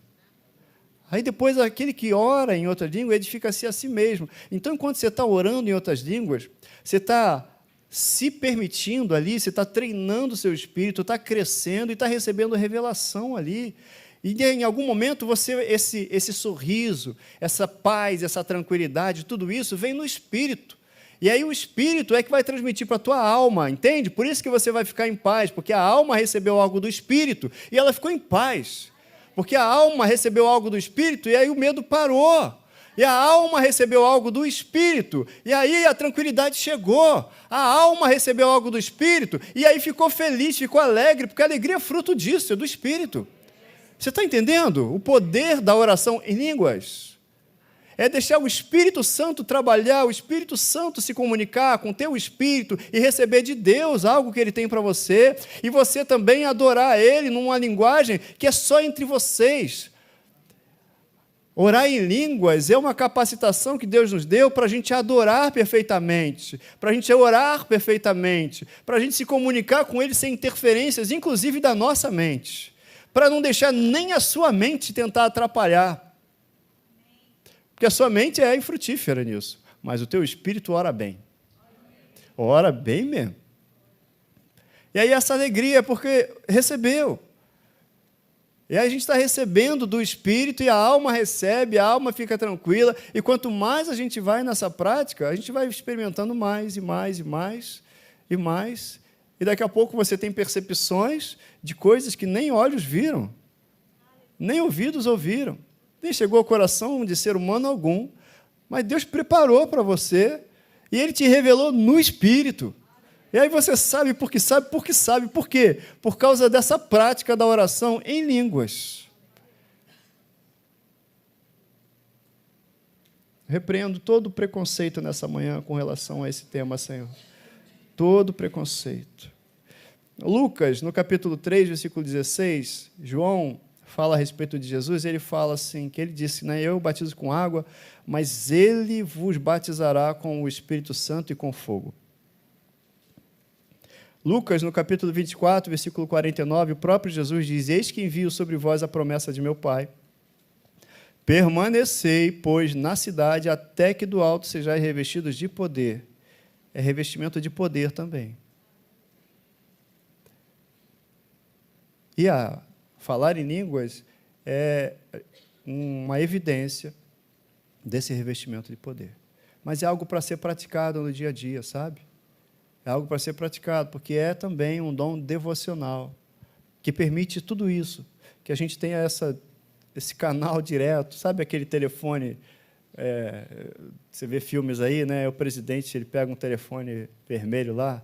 Aí depois, aquele que ora em outra língua, edifica-se a si mesmo. Então, enquanto você está orando em outras línguas, você está se permitindo ali, você está treinando o seu espírito, está crescendo e está recebendo revelação ali. E em algum momento, esse sorriso, essa paz, essa tranquilidade, tudo isso vem no espírito. E aí o espírito é que vai transmitir para a tua alma, entende? Por isso que você vai ficar em paz, porque a alma recebeu algo do espírito e ela ficou em paz. Porque a alma recebeu algo do espírito e aí o medo parou. E a alma recebeu algo do Espírito, e aí a tranquilidade chegou. A alma recebeu algo do Espírito, e aí ficou feliz, ficou alegre, porque a alegria é fruto disso, é do Espírito. Você está entendendo? O poder da oração em línguas. É deixar o Espírito Santo trabalhar, o Espírito Santo se comunicar com o teu espírito e receber de Deus algo que Ele tem para você, e você também adorar Ele numa linguagem que é só entre vocês. Orar em línguas é uma capacitação que Deus nos deu para a gente adorar perfeitamente, para a gente orar perfeitamente, para a gente se comunicar com Ele sem interferências, inclusive da nossa mente, para não deixar nem a sua mente tentar atrapalhar. Porque a sua mente é infrutífera nisso, mas o teu espírito ora bem. Ora bem mesmo. E aí essa alegria é porque recebeu. E aí a gente está recebendo do Espírito e a alma recebe, a alma fica tranquila. E quanto mais a gente vai nessa prática, a gente vai experimentando mais e mais e mais e mais. E daqui a pouco você tem percepções de coisas que nem olhos viram, nem ouvidos ouviram, nem chegou ao coração de ser humano algum. Mas Deus preparou para você e Ele te revelou no Espírito. E aí você sabe porque sabe, porque sabe. Por quê? Por causa dessa prática da oração em línguas. Repreendo todo o preconceito nessa manhã com relação a esse tema, Senhor. Todo preconceito. Lucas, no capítulo 3, versículo 16, João fala a respeito de Jesus, ele fala assim, que ele disse, né, eu batizo com água, mas Ele vos batizará com o Espírito Santo e com fogo. Lucas, no capítulo 24, versículo 49, o próprio Jesus diz, eis que envio sobre vós a promessa de meu Pai. Permanecei, pois, na cidade, até que do alto sejais revestidos de poder. É revestimento de poder também. E a falar em línguas é uma evidência desse revestimento de poder. Mas é algo para ser praticado no dia a dia, sabe? É algo para ser praticado, porque é também um dom devocional, que permite tudo isso, que a gente tenha esse canal direto, sabe aquele telefone, você vê filmes aí, né? O presidente ele pega um telefone vermelho lá,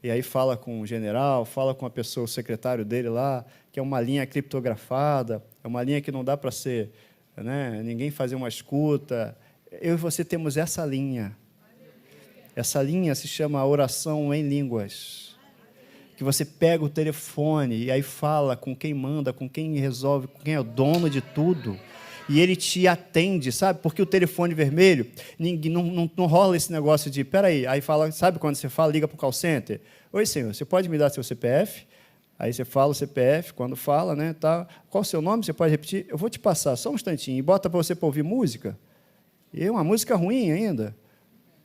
e aí fala com o general, fala com a pessoa, o secretário dele lá, que é uma linha criptografada, é uma linha que não dá para ser, né, ninguém fazer uma escuta. Eu e você temos essa linha. Essa linha se chama oração em línguas. Que você pega o telefone e aí fala com quem manda, com quem resolve, com quem é o dono de tudo. E ele te atende, sabe? Porque o telefone vermelho, não rola esse negócio de, peraí, aí fala, sabe quando você fala, liga para o call center? Oi, senhor, você pode me dar seu CPF? Aí você fala o CPF, quando fala, né? Tá, qual o seu nome? Você pode repetir? Eu vou te passar, só um instantinho, e bota para você para ouvir música. E uma música ruim ainda.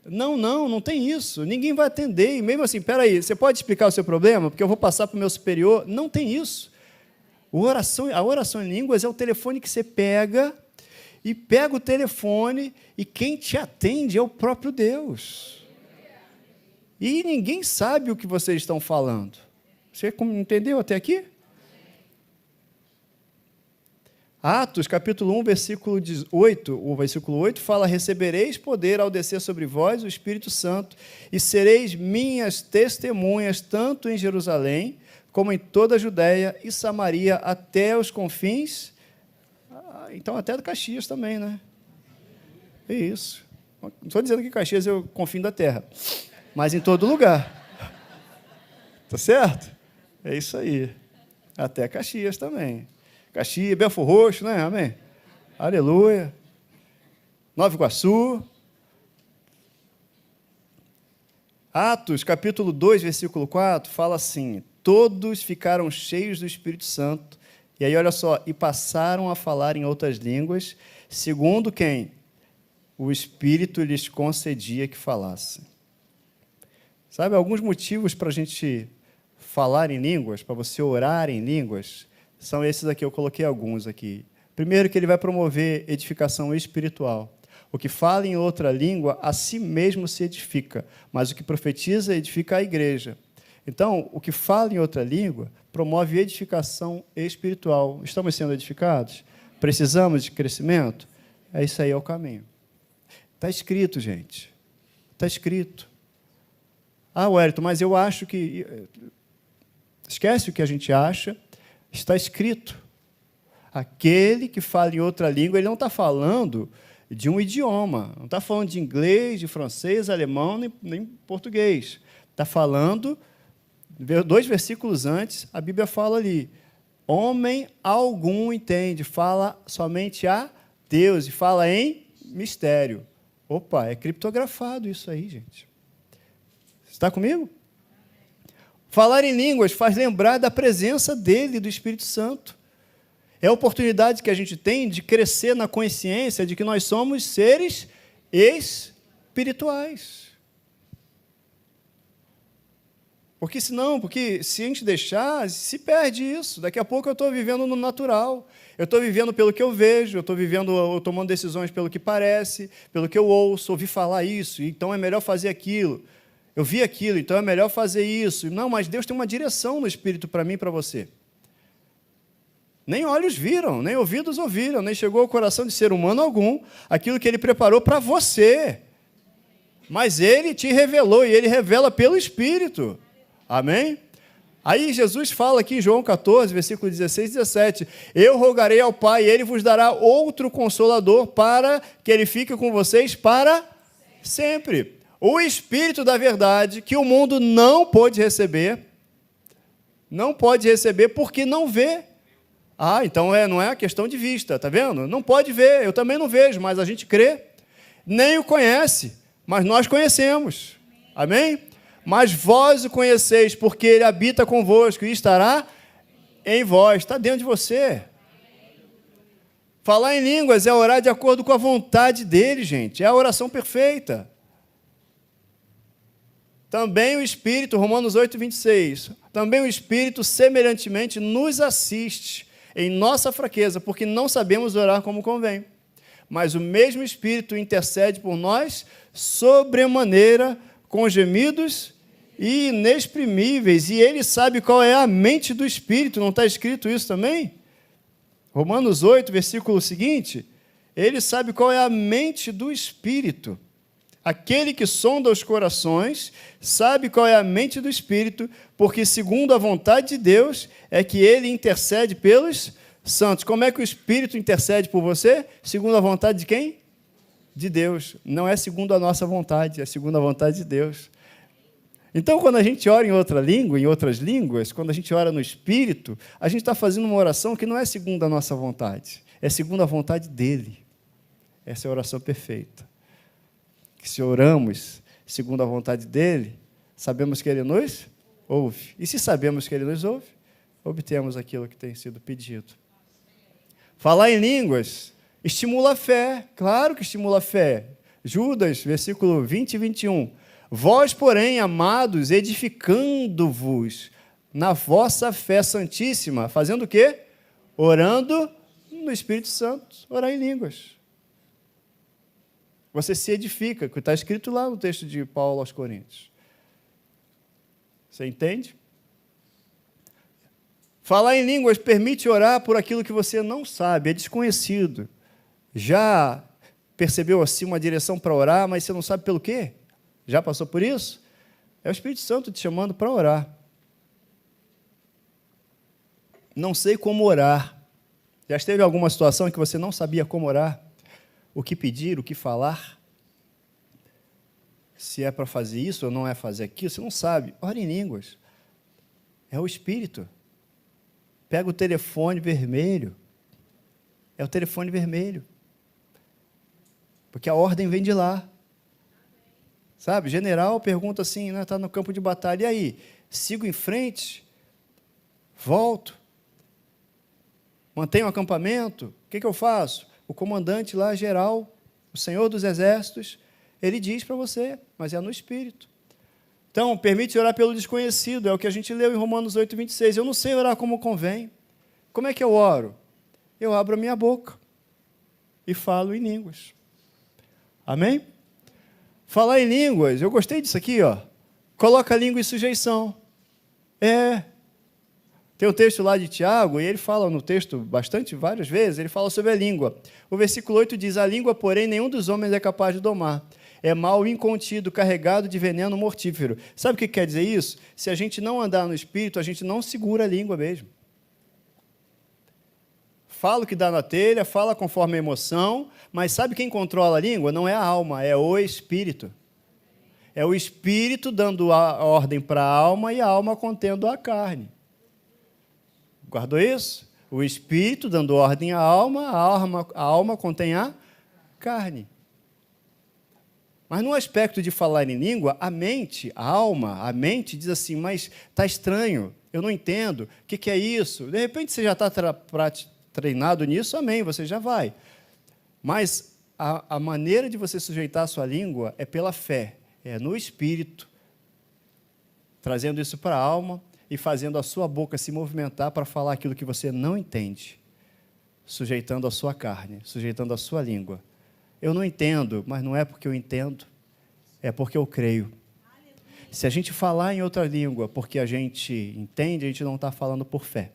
Não tem isso. Ninguém vai atender. E mesmo assim, peraí, você pode explicar o seu problema? Porque eu vou passar para o meu superior. Não tem isso. A oração em línguas é o telefone que você pega o telefone e quem te atende é o próprio Deus. E ninguém sabe o que vocês estão falando. Você entendeu até aqui? Atos, capítulo 1, versículo 8, o versículo 8 fala, recebereis poder ao descer sobre vós o Espírito Santo e sereis minhas testemunhas, tanto em Jerusalém, como em toda a Judéia e Samaria, até os confins, então até do Caxias também, né? É isso. Não estou dizendo que Caxias é o confim da terra, mas em todo lugar. Tá certo? É isso aí. Até Caxias também. Caxias, Belfor Roxo, né? Amém? Aleluia. Nova Iguaçu. Atos, capítulo 2, versículo 4, fala assim, todos ficaram cheios do Espírito Santo, e aí, olha só, e passaram a falar em outras línguas, segundo quem? O Espírito lhes concedia que falassem. Sabe, alguns motivos para a gente falar em línguas, para você orar em línguas, são esses aqui, eu coloquei alguns aqui. Primeiro, que ele vai promover edificação espiritual. O que fala em outra língua, a si mesmo se edifica, mas o que profetiza edifica a igreja. Então, o que fala em outra língua promove edificação espiritual. Estamos sendo edificados? Precisamos de crescimento? É isso aí, é o caminho. Está escrito, gente. Está escrito. Ah, Wellington, mas eu acho que... Esquece o que a gente acha. Está escrito. Aquele que fala em outra língua, ele não está falando de um idioma. Não está falando de inglês, de francês, alemão, nem português. Está falando, 2 versículos antes, a Bíblia fala ali, homem algum entende, fala somente a Deus, e fala em mistério. Opa, é criptografado isso aí, gente. Está comigo? Falar em línguas faz lembrar da presença dele, do Espírito Santo. É a oportunidade que a gente tem de crescer na consciência de que nós somos seres espirituais. Porque se a gente deixar, se perde isso. Daqui a pouco eu estou vivendo no natural. Eu estou vivendo pelo que eu vejo, eu tomando decisões pelo que parece, pelo que eu ouço, ouvi falar isso, então é melhor fazer aquilo. Eu vi aquilo, então é melhor fazer isso. Não, mas Deus tem uma direção no Espírito para mim e para você. Nem olhos viram, nem ouvidos ouviram, nem chegou ao coração de ser humano algum aquilo que Ele preparou para você. Mas Ele te revelou, e Ele revela pelo Espírito. Amém? Aí Jesus fala aqui em João 14, versículo 16 e 17, eu rogarei ao Pai, e Ele vos dará outro Consolador, para que Ele fique com vocês para sempre. O Espírito da verdade, que o mundo não pode receber porque não vê. Ah, então não é a questão de vista, está vendo? Não pode ver, eu também não vejo, mas a gente crê. Nem o conhece, mas nós conhecemos. Amém? Mas vós o conheceis, porque Ele habita convosco e estará em vós, está dentro de você. Falar em línguas é orar de acordo com a vontade dEle, gente, é a oração perfeita. Também o Espírito, Romanos 8, 26, também o Espírito semelhantemente nos assiste em nossa fraqueza, porque não sabemos orar como convém. Mas o mesmo Espírito intercede por nós sobremaneira com gemidos inexprimíveis, e Ele sabe qual é a mente do Espírito, não está escrito isso também? Romanos 8, versículo seguinte, Ele sabe qual é a mente do Espírito. Aquele que sonda os corações sabe qual é a mente do Espírito, porque segundo a vontade de Deus é que Ele intercede pelos santos. Como é que o Espírito intercede por você? Segundo a vontade de quem? De Deus. Não é segundo a nossa vontade, é segundo a vontade de Deus. Então, quando a gente ora em outra língua, em outras línguas, quando a gente ora no Espírito, a gente está fazendo uma oração que não é segundo a nossa vontade, é segundo a vontade dEle. Essa é a oração perfeita. Que se oramos segundo a vontade dEle, sabemos que Ele nos ouve. E se sabemos que Ele nos ouve, obtemos aquilo que tem sido pedido. Falar em línguas estimula a fé, claro que estimula a fé. Judas, versículo 20 e 21. Vós, porém, amados, edificando-vos na vossa fé santíssima, fazendo o quê? Orando no Espírito Santo, orar em línguas. Você se edifica, que está escrito lá no texto de Paulo aos Coríntios. Você entende? Falar em línguas permite orar por aquilo que você não sabe, é desconhecido. Já percebeu assim uma direção para orar, mas você não sabe pelo quê? Já passou por isso? É o Espírito Santo te chamando para orar. Não sei como orar. Já esteve alguma situação em que você não sabia como orar? O que pedir, o que falar? Se é para fazer isso ou não é fazer aquilo, você não sabe. Ore em línguas. É o Espírito. Pega o telefone vermelho. É o telefone vermelho. Porque a ordem vem de lá. Sabe, general pergunta assim, está no campo de batalha, e aí? Sigo em frente? Volto? Mantenho o acampamento? O que eu faço? O comandante lá, geral, o Senhor dos Exércitos, ele diz para você, mas é no Espírito. Então, permite orar pelo desconhecido, é o que a gente leu em Romanos 8, 26. Eu não sei orar como convém. Como é que eu oro? Eu abro a minha boca e falo em línguas. Amém? Falar em línguas, eu gostei disso aqui, ó. Coloca a língua em sujeição. Tem um texto lá de Tiago, e ele fala no texto várias vezes, ele fala sobre a língua. O versículo 8 diz, a língua, porém, nenhum dos homens é capaz de domar. É mal incontido, carregado de veneno mortífero. Sabe o que quer dizer isso? Se a gente não andar no Espírito, a gente não segura a língua mesmo. fala o que dá na telha, fala conforme a emoção, mas sabe quem controla a língua? Não é a alma, é o espírito. É o espírito dando a ordem para a alma e a alma contendo a carne. Guardou isso? O espírito dando ordem à alma, a alma contém a carne. Mas no aspecto de falar em língua, a mente, a mente diz assim, mas está estranho, eu não entendo, o que é isso? De repente você já está treinado nisso, amém, você já vai. Mas a maneira de você sujeitar a sua língua é pela fé, é no espírito, trazendo isso para a alma e fazendo a sua boca se movimentar para falar aquilo que você não entende, sujeitando a sua carne, sujeitando a sua língua. Eu não entendo, mas não é porque eu entendo, é porque eu creio. Se a gente falar em outra língua porque a gente entende, a gente não está falando por fé.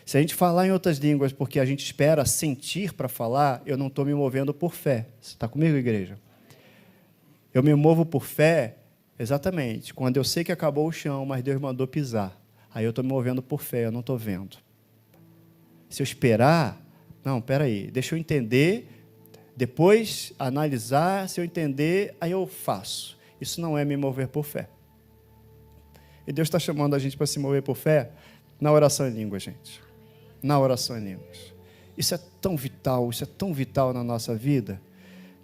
Se a gente falar em outras línguas porque a gente espera sentir para falar, eu não estou me movendo por fé. Você está comigo, igreja? Eu me movo por fé, exatamente, quando eu sei que acabou o chão, mas Deus mandou pisar. Aí eu estou me movendo por fé, eu não estou vendo. Se eu esperar, não, espera aí, deixa eu entender, depois analisar, se eu entender, aí eu faço. Isso não é me mover por fé. E Deus está chamando a gente para se mover por fé na oração em línguas, gente. Na oração em línguas. Isso é tão vital na nossa vida,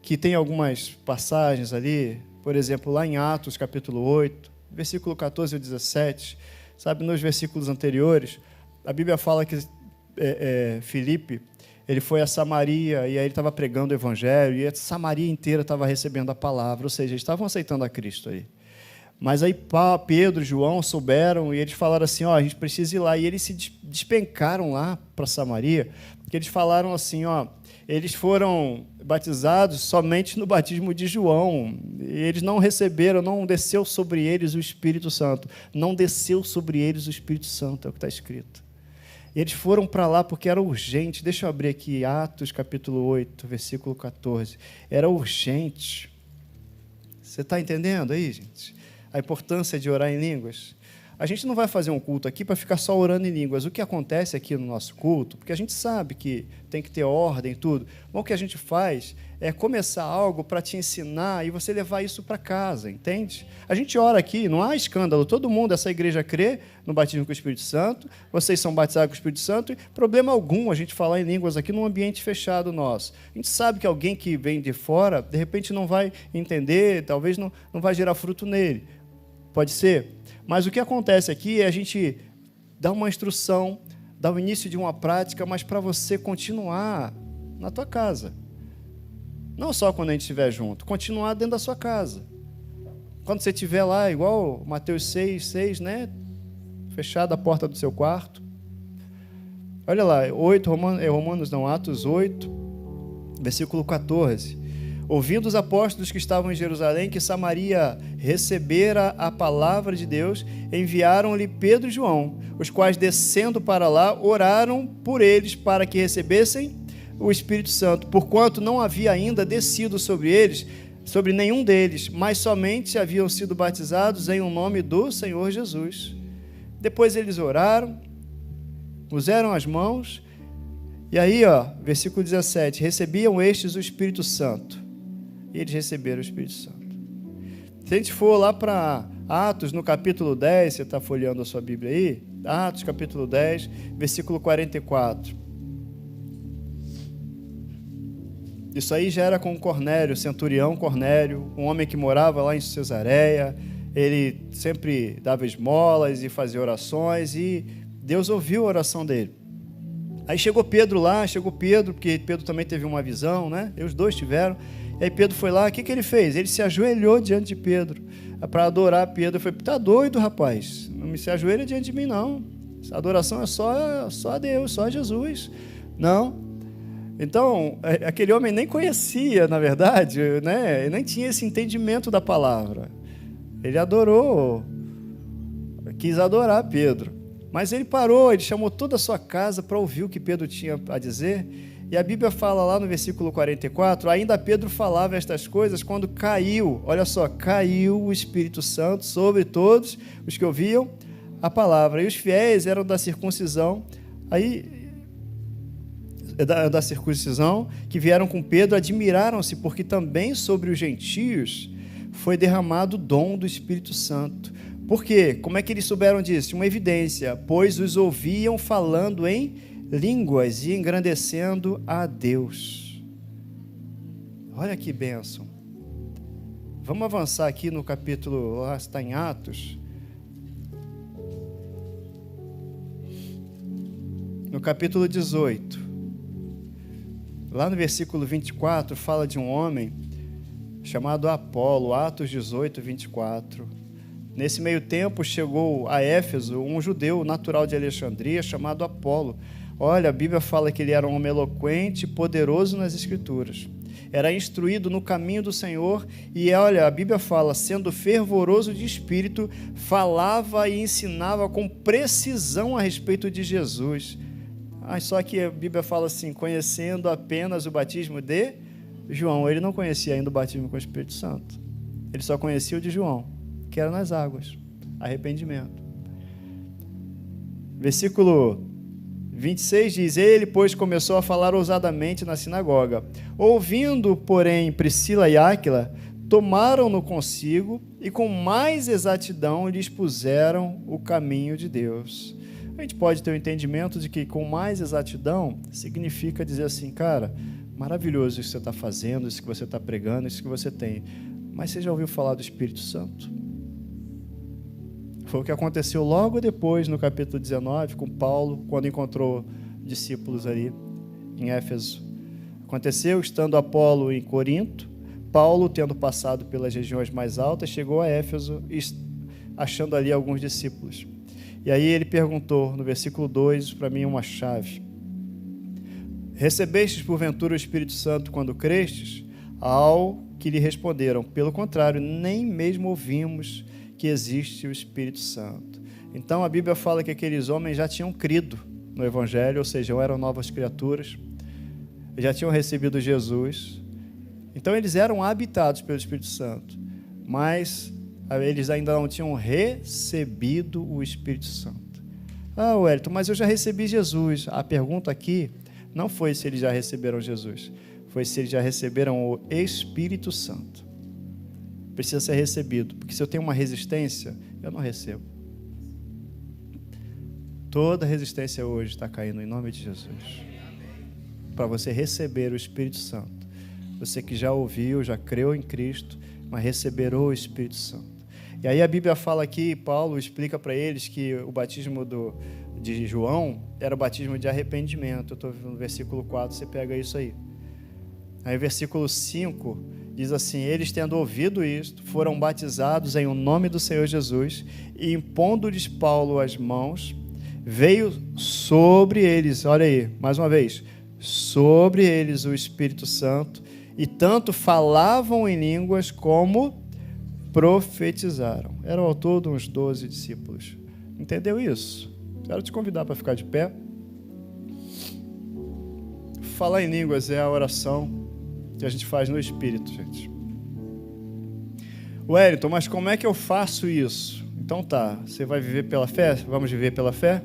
que tem algumas passagens ali, por exemplo, lá em Atos, capítulo 8, versículo 14 e 17, sabe, nos versículos anteriores, a Bíblia fala que Filipe, ele foi a Samaria, e aí ele estava pregando o Evangelho, e a Samaria inteira estava recebendo a palavra, ou seja, eles estavam aceitando a Cristo aí. Mas aí Pedro e João souberam, e eles falaram assim, a gente precisa ir lá, e eles se despencaram lá para Samaria, porque eles falaram assim, eles foram batizados somente no batismo de João, e eles não receberam, não desceu sobre eles o Espírito Santo, não desceu sobre eles o Espírito Santo, é o que está escrito. E eles foram para lá porque era urgente. Deixa eu abrir aqui Atos capítulo 8, versículo 14. Era urgente. Você está entendendo aí, gente? A importância de orar em línguas? A gente não vai fazer um culto aqui para ficar só orando em línguas. O que acontece aqui no nosso culto, porque a gente sabe que tem que ter ordem e tudo, mas o que a gente faz é começar algo para te ensinar e você levar isso para casa, entende? A gente ora aqui, não há escândalo, todo mundo, essa igreja crê no batismo com o Espírito Santo, vocês são batizados com o Espírito Santo, e problema algum a gente falar em línguas aqui num ambiente fechado nosso. A gente sabe que alguém que vem de fora, de repente não vai entender, talvez não vai gerar fruto nele. Pode ser? Mas o que acontece aqui é a gente dar uma instrução, dar o início de uma prática, mas para você continuar na tua casa. Não só quando a gente estiver junto, continuar dentro da sua casa. Quando você estiver lá, igual Mateus 6, né? Fechada a porta do seu quarto. Olha lá, Atos 8, versículo 14. Ouvindo os apóstolos que estavam em Jerusalém, que Samaria recebera a palavra de Deus, enviaram-lhe Pedro e João, os quais, descendo para lá, oraram por eles para que recebessem o Espírito Santo, porquanto não havia ainda descido sobre eles, sobre nenhum deles, mas somente haviam sido batizados em nome do Senhor Jesus. Depois eles oraram, puseram as mãos, e aí, versículo 17, recebiam estes o Espírito Santo. E eles receberam o Espírito Santo. Se a gente for lá para Atos, no capítulo 10, você está folheando a sua Bíblia aí? Atos, capítulo 10, versículo 44. Isso aí já era com Cornélio, centurião Cornélio, um homem que morava lá em Cesareia. Ele sempre dava esmolas e fazia orações, e Deus ouviu a oração dele. Aí chegou Pedro, porque Pedro também teve uma visão, né? E os dois tiveram. E aí Pedro foi lá, o que ele fez? Ele se ajoelhou diante de Pedro, para adorar Pedro. Eu falei, tá doido, rapaz, não me se ajoelha diante de mim, não. Essa adoração é só a Deus, só a Jesus. Não. Então, aquele homem nem conhecia, na verdade, né? Ele nem tinha esse entendimento da palavra. Ele quis adorar Pedro. Mas ele parou, ele chamou toda a sua casa para ouvir o que Pedro tinha a dizer. E a Bíblia fala lá no versículo 44, ainda Pedro falava estas coisas quando caiu o Espírito Santo sobre todos os que ouviam a palavra. E os fiéis eram da circuncisão. Aí da circuncisão, que vieram com Pedro, admiraram-se, porque também sobre os gentios foi derramado o dom do Espírito Santo. Por quê? Como é que eles souberam disso? Uma evidência, pois os ouviam falando em línguas e engrandecendo a Deus. Olha que bênção. Vamos avançar aqui no capítulo, lá está em Atos. No capítulo 18. Lá no versículo 24, fala de um homem chamado Apolo, Atos 18, 24. Nesse meio tempo, chegou a Éfeso um judeu natural de Alexandria chamado Apolo. Olha, a Bíblia fala que ele era um homem eloquente e poderoso nas Escrituras. Era instruído no caminho do Senhor e, olha, a Bíblia fala, sendo fervoroso de espírito, falava e ensinava com precisão a respeito de Jesus. Só que a Bíblia fala assim, conhecendo apenas o batismo de João. Ele não conhecia ainda o batismo com o Espírito Santo. Ele só conhecia o de João, que era nas águas, arrependimento. Versículo 26 diz, ele, pois, começou a falar ousadamente na sinagoga. Ouvindo, porém, Priscila e Áquila, tomaram-no consigo e com mais exatidão lhes puseram o caminho de Deus. A gente pode ter o entendimento de que com mais exatidão significa dizer assim, cara, maravilhoso isso que você está fazendo, isso que você está pregando, isso que você tem. Mas você já ouviu falar do Espírito Santo? Foi o que aconteceu logo depois, no capítulo 19, com Paulo, quando encontrou discípulos ali em Éfeso. Aconteceu, estando Apolo em Corinto, Paulo, tendo passado pelas regiões mais altas, chegou a Éfeso, achando ali alguns discípulos. E aí ele perguntou, no versículo 2, para mim uma chave. Recebestes porventura o Espírito Santo quando crestes? Ao que lhe responderam, pelo contrário, nem mesmo ouvimos que existe o Espírito Santo. Então a Bíblia fala que aqueles homens já tinham crido no Evangelho, ou seja, eram novas criaturas, já tinham recebido Jesus, então eles eram habitados pelo Espírito Santo, mas eles ainda não tinham recebido o Espírito Santo. Wellington, mas eu já recebi Jesus. A pergunta aqui não foi se eles já receberam Jesus, foi se eles já receberam o Espírito Santo. Precisa ser recebido, porque se eu tenho uma resistência, eu não recebo. Toda resistência hoje está caindo em nome de Jesus. Para você receber o Espírito Santo, você que já ouviu, já creu em Cristo, mas receberá o Espírito Santo. E aí a Bíblia fala aqui, Paulo explica para eles que o batismo de João era o batismo de arrependimento. Eu estou no versículo 4, você pega isso aí. Aí o versículo 5 diz assim, eles tendo ouvido isto, foram batizados em o nome do Senhor Jesus, e impondo-lhes Paulo as mãos, veio sobre eles, olha aí, mais uma vez, sobre eles o Espírito Santo, e tanto falavam em línguas como profetizaram. Eram ao todo uns 12 discípulos. Entendeu isso? Quero te convidar para ficar de pé. Falar em línguas é a oração que a gente faz no Espírito, gente. Wellington, mas como é que eu faço isso? Então tá, você vai viver pela fé? Vamos viver pela fé?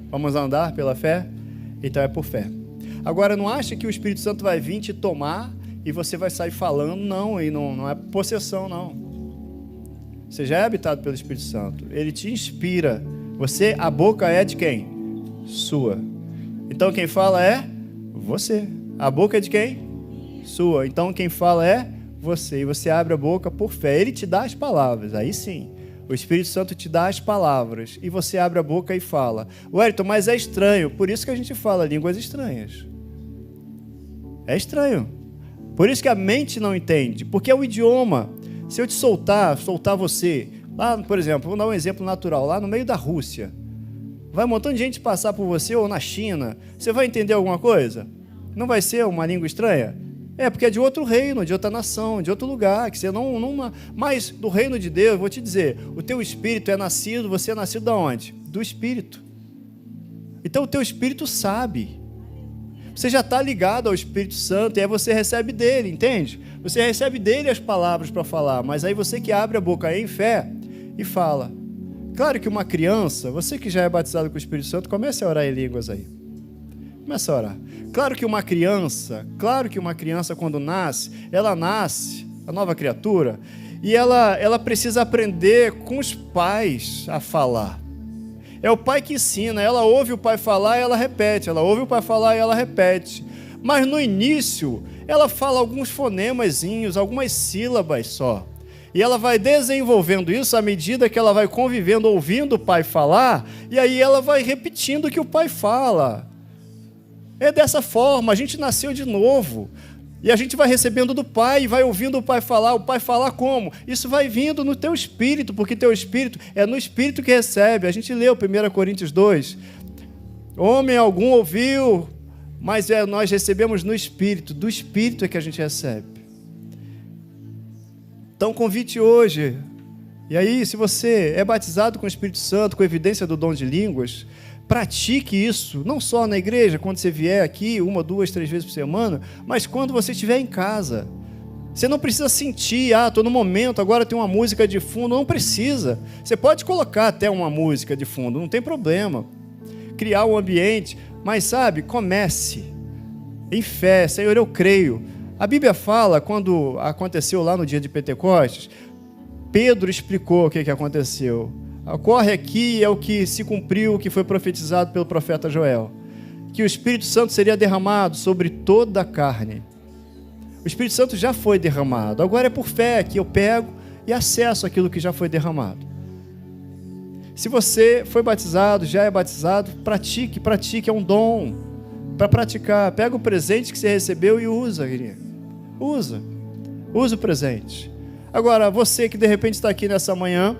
Vamos andar pela fé? Então é por fé. Agora, não acha que o Espírito Santo vai vir te tomar e você vai sair falando? Não, e não é possessão, não. Você já é habitado pelo Espírito Santo. Ele te inspira. Você, a boca é de quem? Sua. Então quem fala é você. A boca é de quem? Sua. Então quem fala é você. E você abre a boca por fé. Ele te dá as palavras. Aí sim. O Espírito Santo te dá as palavras. E você abre a boca e fala. Wellington, mas é estranho. Por isso que a gente fala línguas estranhas. É estranho. Por isso que a mente não entende. Porque é o idioma. Se eu te soltar você, lá, por exemplo, vou dar um exemplo natural, lá no meio da Rússia, vai um montão de gente passar por você, ou na China, você vai entender alguma coisa? Não vai ser uma língua estranha? É, porque é de outro reino, de outra nação, de outro lugar, que você não... Mas do reino de Deus, vou te dizer, o teu espírito é nascido, você é nascido de onde? Do Espírito. Então o teu espírito sabe. Você já está ligado ao Espírito Santo e aí você recebe dele, entende? Você recebe dele as palavras para falar, mas aí você que abre a boca aí em fé e fala. Claro que uma criança, você que já é batizado com o Espírito Santo, comece a orar em línguas aí. Começa a orar. Claro que uma criança quando nasce, a nova criatura, e ela precisa aprender com os pais a falar. É o pai que ensina, ela ouve o pai falar e ela repete, ela ouve o pai falar e ela repete. Mas no início, ela fala alguns fonemazinhos, algumas sílabas só. E ela vai desenvolvendo isso à medida que ela vai convivendo, ouvindo o pai falar, e aí ela vai repetindo o que o pai fala. É dessa forma, a gente nasceu de novo. E a gente vai recebendo do pai, e vai ouvindo o pai falar como? Isso vai vindo no teu espírito, porque teu espírito é no espírito que recebe. A gente leu 1 Coríntios 2. Homem algum ouviu, mas nós recebemos no espírito, do espírito é que a gente recebe. Então, convite hoje. E aí, se você é batizado com o Espírito Santo, com evidência do dom de línguas, pratique isso, não só na igreja, quando você vier aqui, 1, 2, 3 vezes por semana, mas quando você estiver em casa. Você não precisa sentir, estou no momento, agora tem uma música de fundo, não precisa. Você pode colocar até uma música de fundo, não tem problema. Criar um ambiente, mas sabe, comece em fé. Senhor, eu creio. A Bíblia fala, quando aconteceu lá no dia de Pentecostes, Pedro explicou o que aconteceu. Ocorre aqui é o que se cumpriu, o que foi profetizado pelo profeta Joel, que o Espírito Santo seria derramado sobre toda a carne. O Espírito Santo já foi derramado, agora é por fé que eu pego e acesso aquilo que já foi derramado. Se você foi batizado, já é batizado, pratique, é um dom para praticar. Pega o presente que você recebeu e usa, querido. Usa o presente. Agora, você que de repente está aqui nessa manhã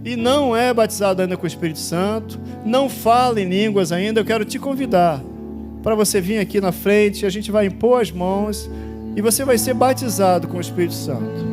e não é batizado ainda com o Espírito Santo, não fala em línguas ainda, eu quero te convidar para você vir aqui na frente, a gente vai impor as mãos e você vai ser batizado com o Espírito Santo.